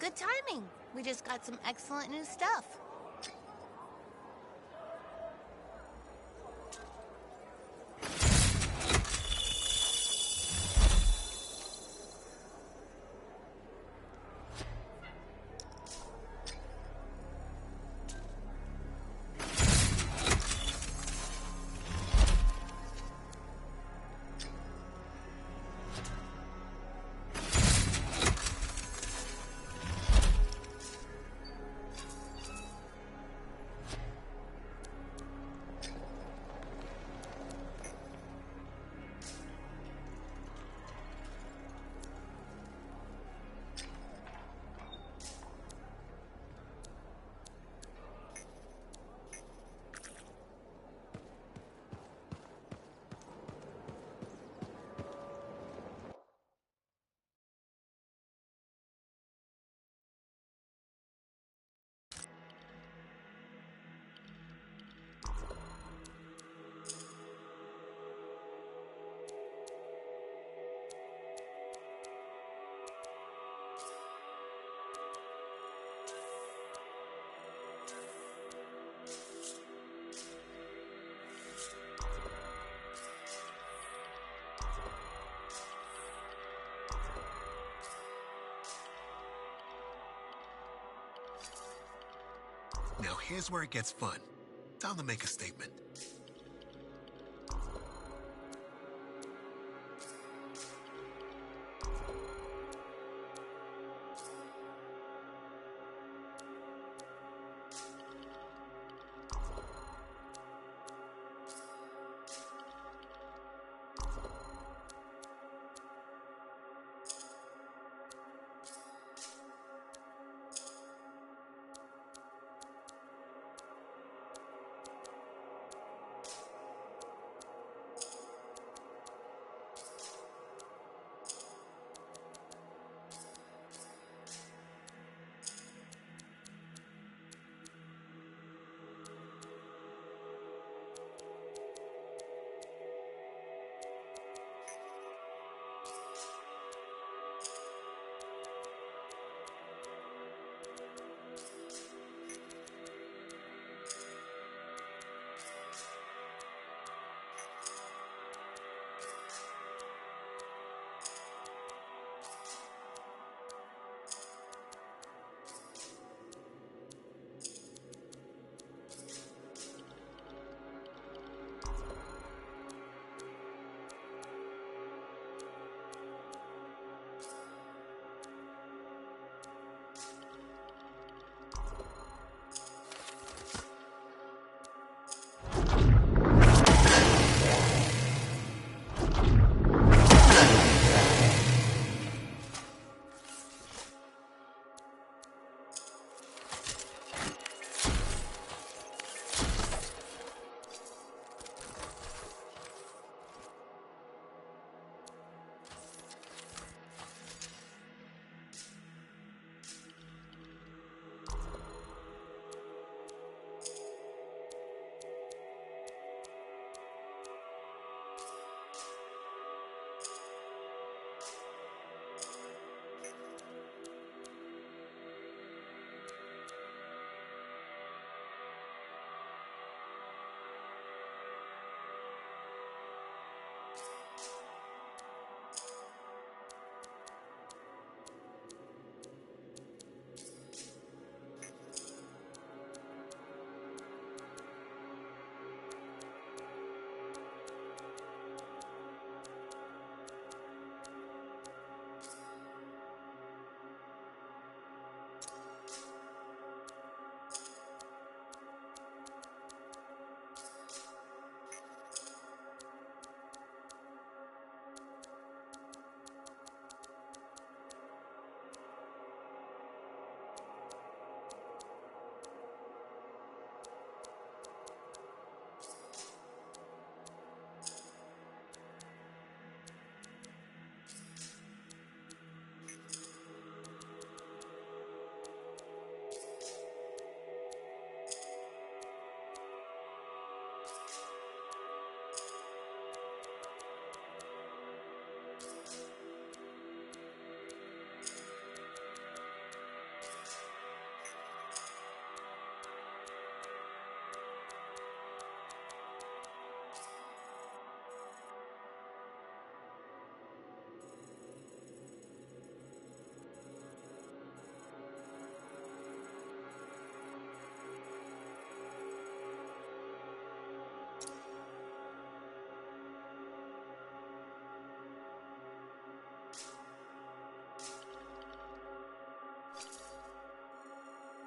Good timing. We just got some excellent new stuff. Now here's where it gets fun. Time to make a statement.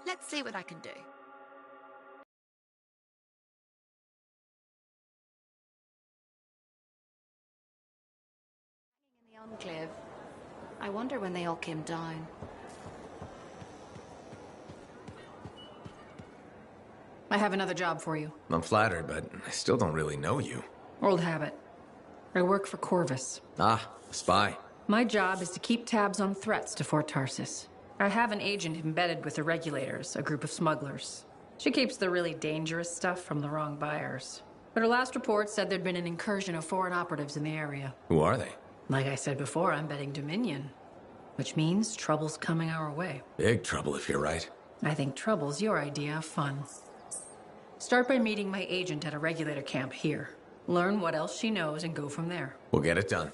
Let's see what I can do. In the Enclave. I wonder when they all came down. I have another job for you. I'm flattered, but I still don't really know you. Old habit. I work for Corvus. Ah, spy. My job is to keep tabs on threats to Fort Tarsus. I have an agent embedded with the Regulators, a group of smugglers. She keeps the really dangerous stuff from the wrong buyers. But her last report said there'd been an incursion of foreign operatives in the area. Who are they? Like I said before, I'm betting Dominion. Which means trouble's coming our way. Big trouble if you're right. I think trouble's your idea of fun. Start by meeting my agent at a Regulator camp here. Learn what else she knows and go from there. We'll get it done.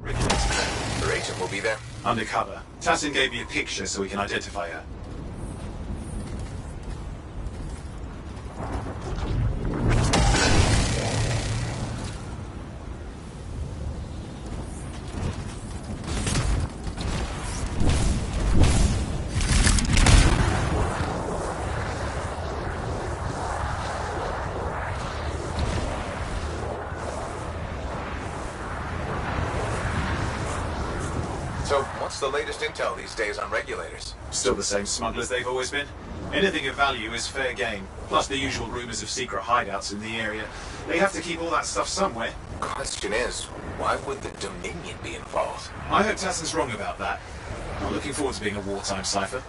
Her agent will be there. Undercover. Tassin gave me a picture so we can identify her. So, what's the latest intel these days on Regulators? Still the same smugglers they've always been. Anything of value is fair game. Plus the usual rumors of secret hideouts in the area. They have to keep all that stuff somewhere. Question is, why would the Dominion be involved? I hope Tassin's wrong about that. I'm looking forward to being a wartime cipher.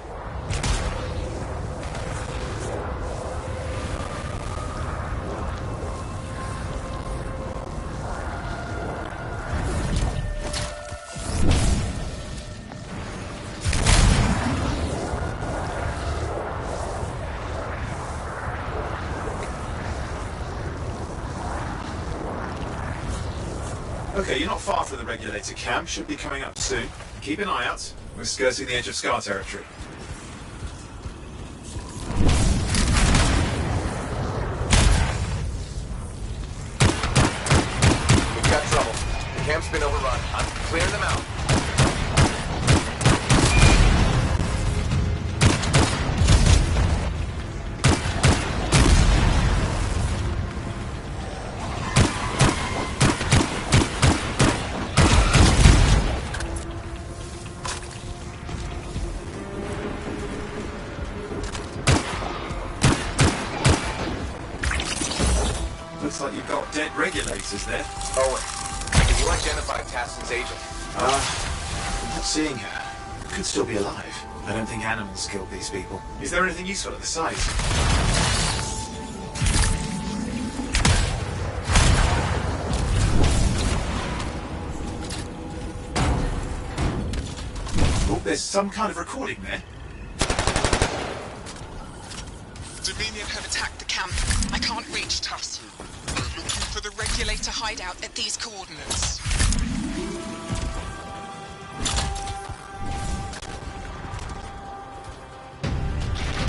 Okay, you're not far from the Regulator camp. Should be coming up soon. Keep an eye out. We're skirting the edge of Scar territory. We've got trouble. The camp's been overrun. I'm clearing them out. Looks like you've got dead Regulators there. Owen, can you identify Tassin's agent? I'm not seeing her. Could still be alive. I don't think animals killed these people. Is there anything useful at the site? Oh, there's some kind of recording there. Dominion have attacked the camp. I can't reach Tuss. They're looking for the regulator hideout at these coordinates.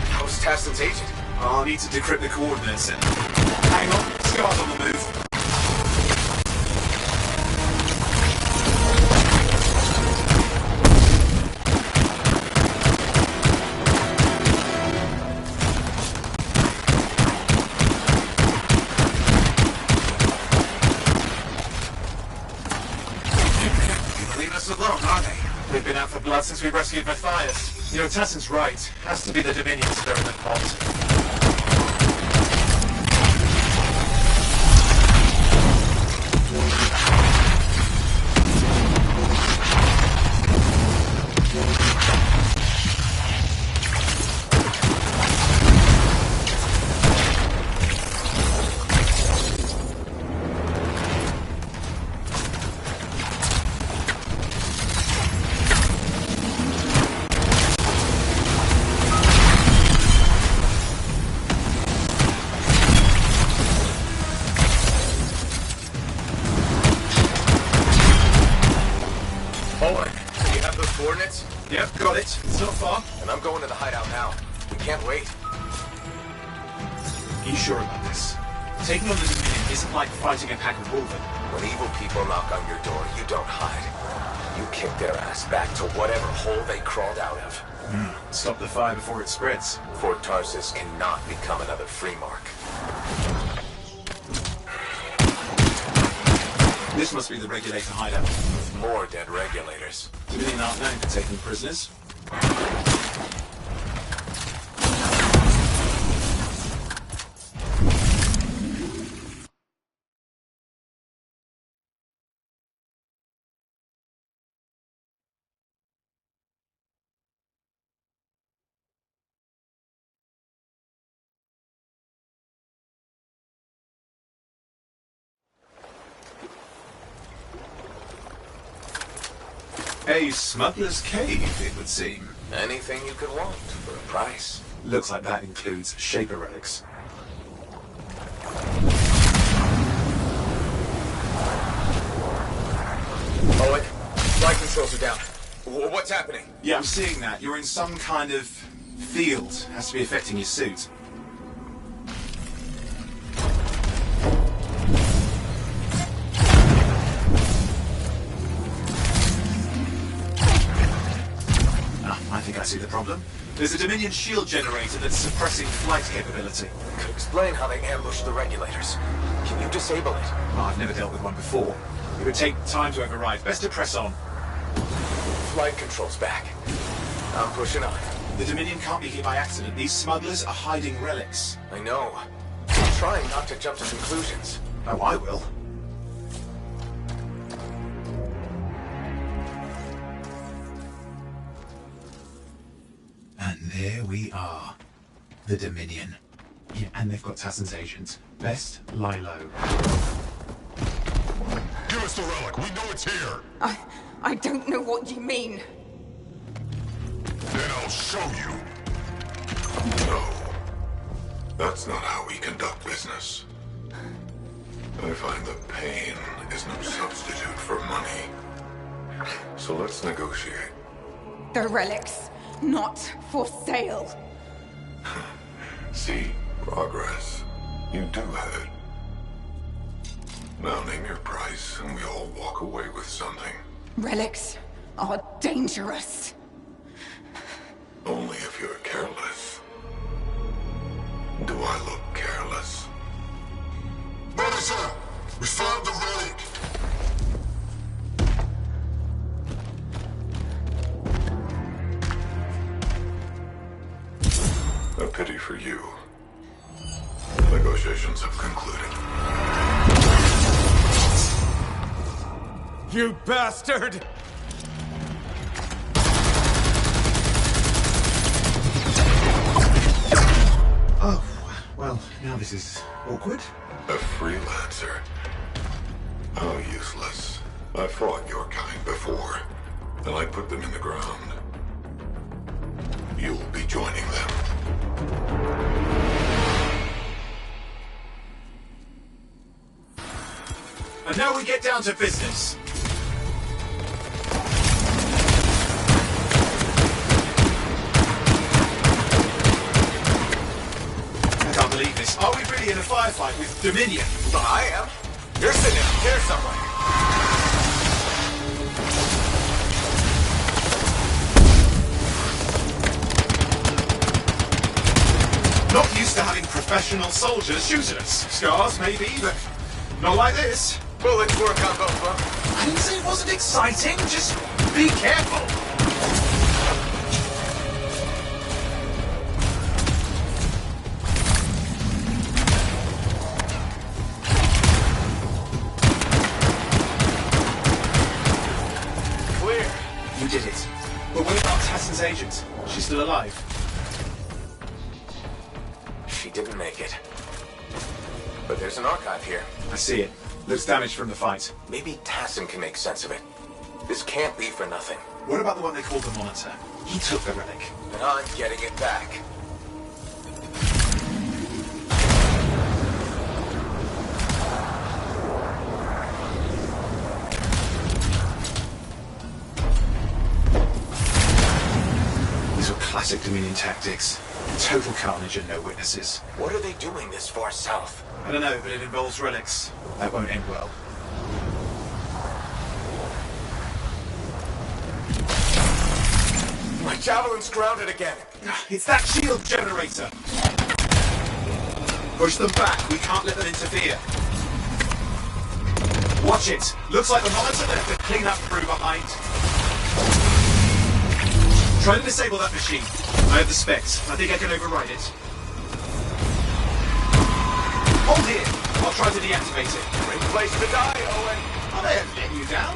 How's Tassin's agent? I'll need to decrypt the coordinates and... Hang on, Scar's on the move. Alone, are they? They've been out for blood since we rescued Matthias. You know, Tassin's right. Has to be the Dominion stirring the pot. Yep, got it. It's not far. And I'm going to the hideout now. We can't wait. Are you sure about this? Taking on the Dominion isn't like fighting a pack of wolven. When evil people knock on your door, you don't hide. You kick their ass back to whatever hole they crawled out of. Stop the fire before it spreads. Fort Tarsus cannot become another free mark. This must be the regulator hideout. With more dead regulators. Dominion aren't known for taking prisoners. A smuggler's cave, it would seem. Anything you could want for a price. Looks like that includes Shaper relics. Oleg, flight controls are down. What's happening? Yeah, I'm seeing that. You're in some kind of field. Has to be affecting your suit. I think I see the problem. There's a Dominion shield generator that's suppressing flight capability. Could explain how they ambushed the regulators. Can you disable it? Well, I've never dealt with one before. It would take time to override. Best to press on. Flight control's back. I'm pushing on. The Dominion can't be here by accident. These smugglers are hiding relics. I know. I'm trying not to jump to conclusions. Oh, I will. And there we are. The Dominion. Yeah, and they've got Tassin's agent. Best lie low. Give us the relic. We know it's here. I don't know what you mean. Then I'll show you. No. That's not how we conduct business. I find that pain is no substitute for money. So let's negotiate. The relics, not for sale. See, progress. You do have it. Now name your price, and we all walk away with something. Relics are dangerous. Only if you're careless. Do I look careless? Officer, we found the relic. A pity for you. Negotiations have concluded. You bastard! Well, now this is awkward. A freelancer? How useless. I fought your kind before, and I put them in the ground. You'll be joining them. And now we get down to business. I can't believe this. Are we really in a firefight with Dominion? Well, I am. You're sitting up here somewhere. Not used to having professional soldiers shoot at us. Scars, maybe, but not like this. Bullets work on both of them. I didn't say it wasn't exciting, just be careful. Clear. You did it. But what about Tassin's agent? She's still alive. She didn't make it. But there's an archive here. I see it. Looks damaged from the fight. Maybe Tassin can make sense of it. This can't be for nothing. What about the one they called the Monitor? He took the relic. And I'm getting it back. These were classic Dominion tactics. Total carnage and no witnesses. What are they doing this far south? I don't know, but it involves relics. That won't end well. My javelin's grounded again. It's that shield generator. Push them back. We can't let them interfere. Watch it. Looks like the Monitor left a clean-up crew behind. Try to disable that machine. I have the specs. I think I can override it. Hold here. I'll try to deactivate it. Great place to die, Owen. Oh, they haven't let you down.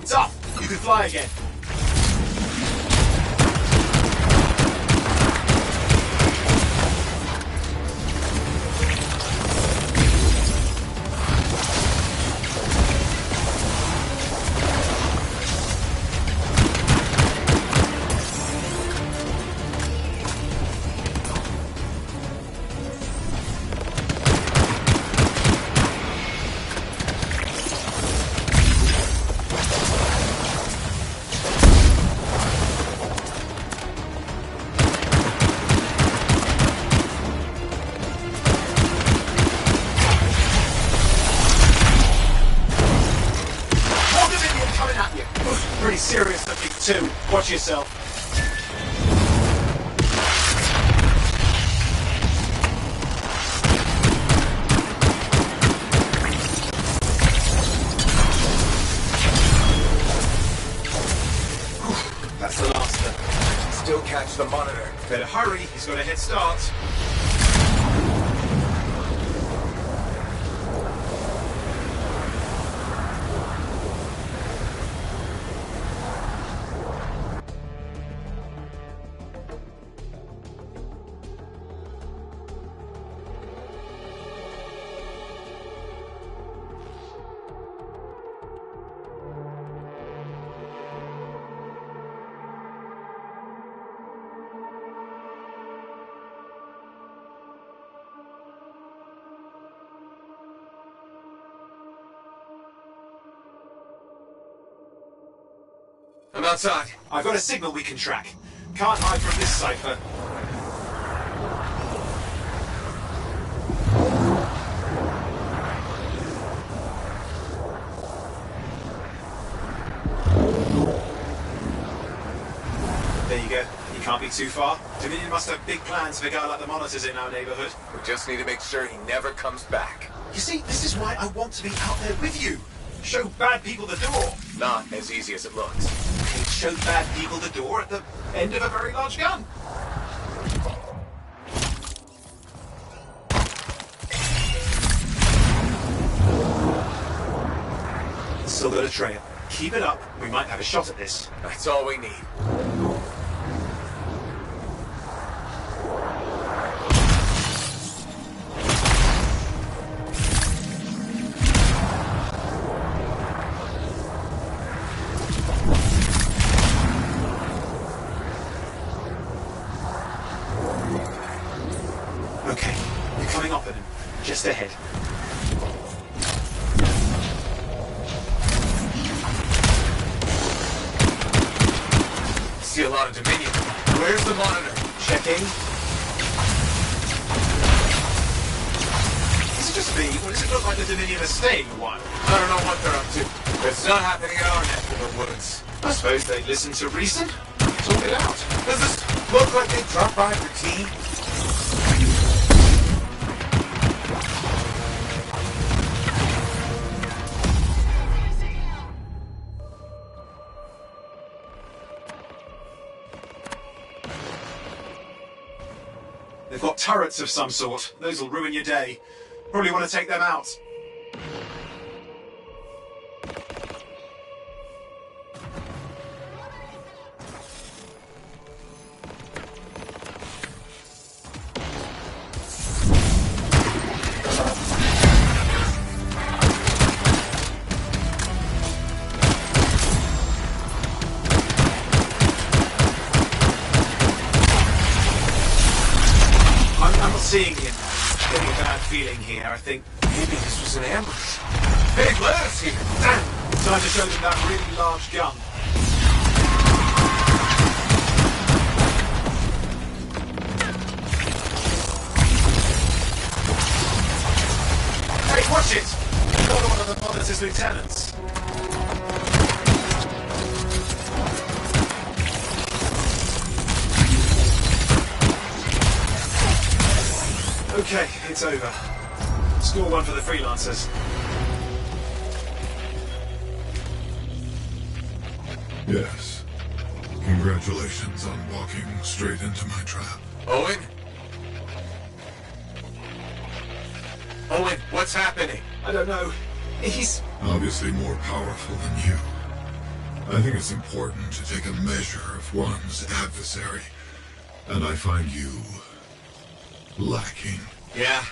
It's off! You can fly again. Pretty serious looking too. Watch yourself. That's the last of them. Still catch the Monitor. Better hurry, he's got a head start. I'm outside. I've got a signal we can track. Can't hide from this cipher. There you go. You can't be too far. Dominion must have big plans for a guy like the Monitors in our neighborhood. We just need to make sure he never comes back. You see, this is why I want to be out there with you. Show bad people the door. Not as easy as it looks. Show bad people the door at the end of a very large gun. Still got a trail. Keep it up. We might have a shot at this. That's all we need. Okay, you're coming up at him. Just ahead. See a lot of Dominion. Where's the monitor? Checking. Is it just me, or does it look like the Dominion are staying a while? I don't know what they're up to. It's not happening in our neck of the woods. I suppose they listen to reason. Talk it out. Does this look like they dropped by for tea? They've got turrets of some sort. Those will ruin your day. Probably want to take them out. I'm not seeing him. Getting a bad feeling here, I think. Maybe this was an ambush. Hey, let us here. Damn! Time to show them that really large gun. Hey, watch it! Another one of the monitor's lieutenants. Okay, it's over. Score one for the freelancers. Yes. Congratulations on walking straight into my trap. Owen? Owen, what's happening? I don't know. He's Obviously more powerful than you. I think it's important to take a measure of one's adversary. And I find you lacking. Yeah?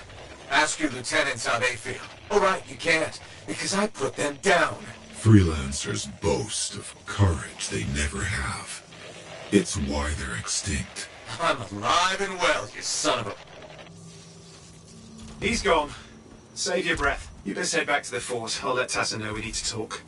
Ask your lieutenants how they feel. All right, you can't, because I put them down. Freelancers boast of courage they never have. It's why they're extinct. I'm alive and well, you son of a... He's gone. Save your breath. You best head back to the fort. I'll let Tassa know we need to talk.